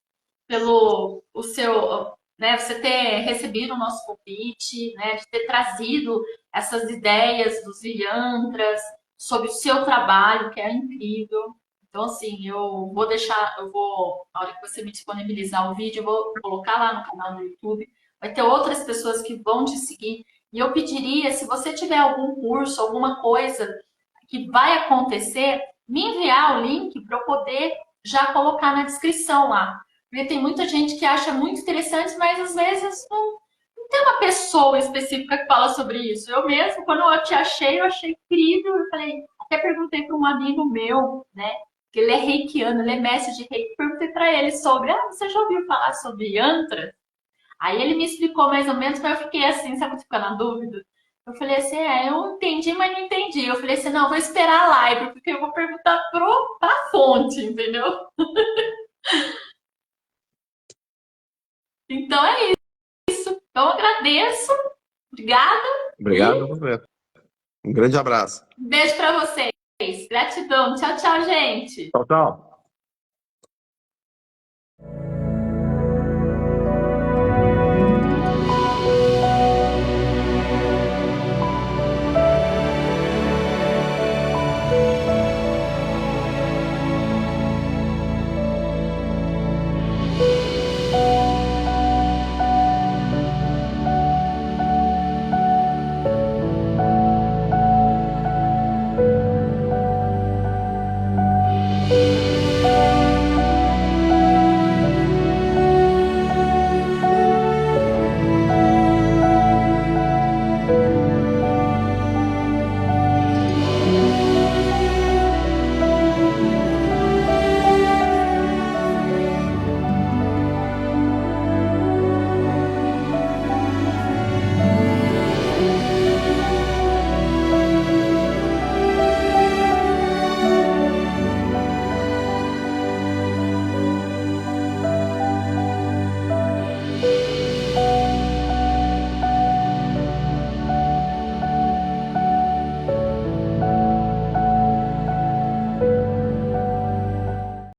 pelo o seu né, você ter recebido o nosso convite, né, de ter trazido essas ideias dos yantras sobre o seu trabalho, que é incrível. Então, assim, na hora que você me disponibilizar o vídeo, eu vou colocar lá no canal do YouTube. Vai ter outras pessoas que vão te seguir. E eu pediria, se você tiver algum curso, alguma coisa que vai acontecer, me enviar o link para eu poder já colocar na descrição lá. Porque tem muita gente que acha muito interessante, mas às vezes não tem uma pessoa específica que fala sobre isso. Eu mesmo, quando eu te achei, eu achei incrível. Eu falei, até perguntei para um amigo meu, né? Que ele é reikiano, ele é mestre de reiki. Perguntei para ele sobre, você já ouviu falar sobre yantra? Aí ele me explicou mais ou menos, mas eu fiquei assim, sabe quando fica na dúvida? Eu falei assim, eu entendi, mas não entendi. Eu falei assim, não, vou esperar a live, porque eu vou perguntar pra fonte, entendeu? Então é isso. Então eu agradeço, obrigada e Obrigado a você. Um grande abraço. beijo pra vocês. Gratidão. Tchau, tchau, gente. Tchau, tchau.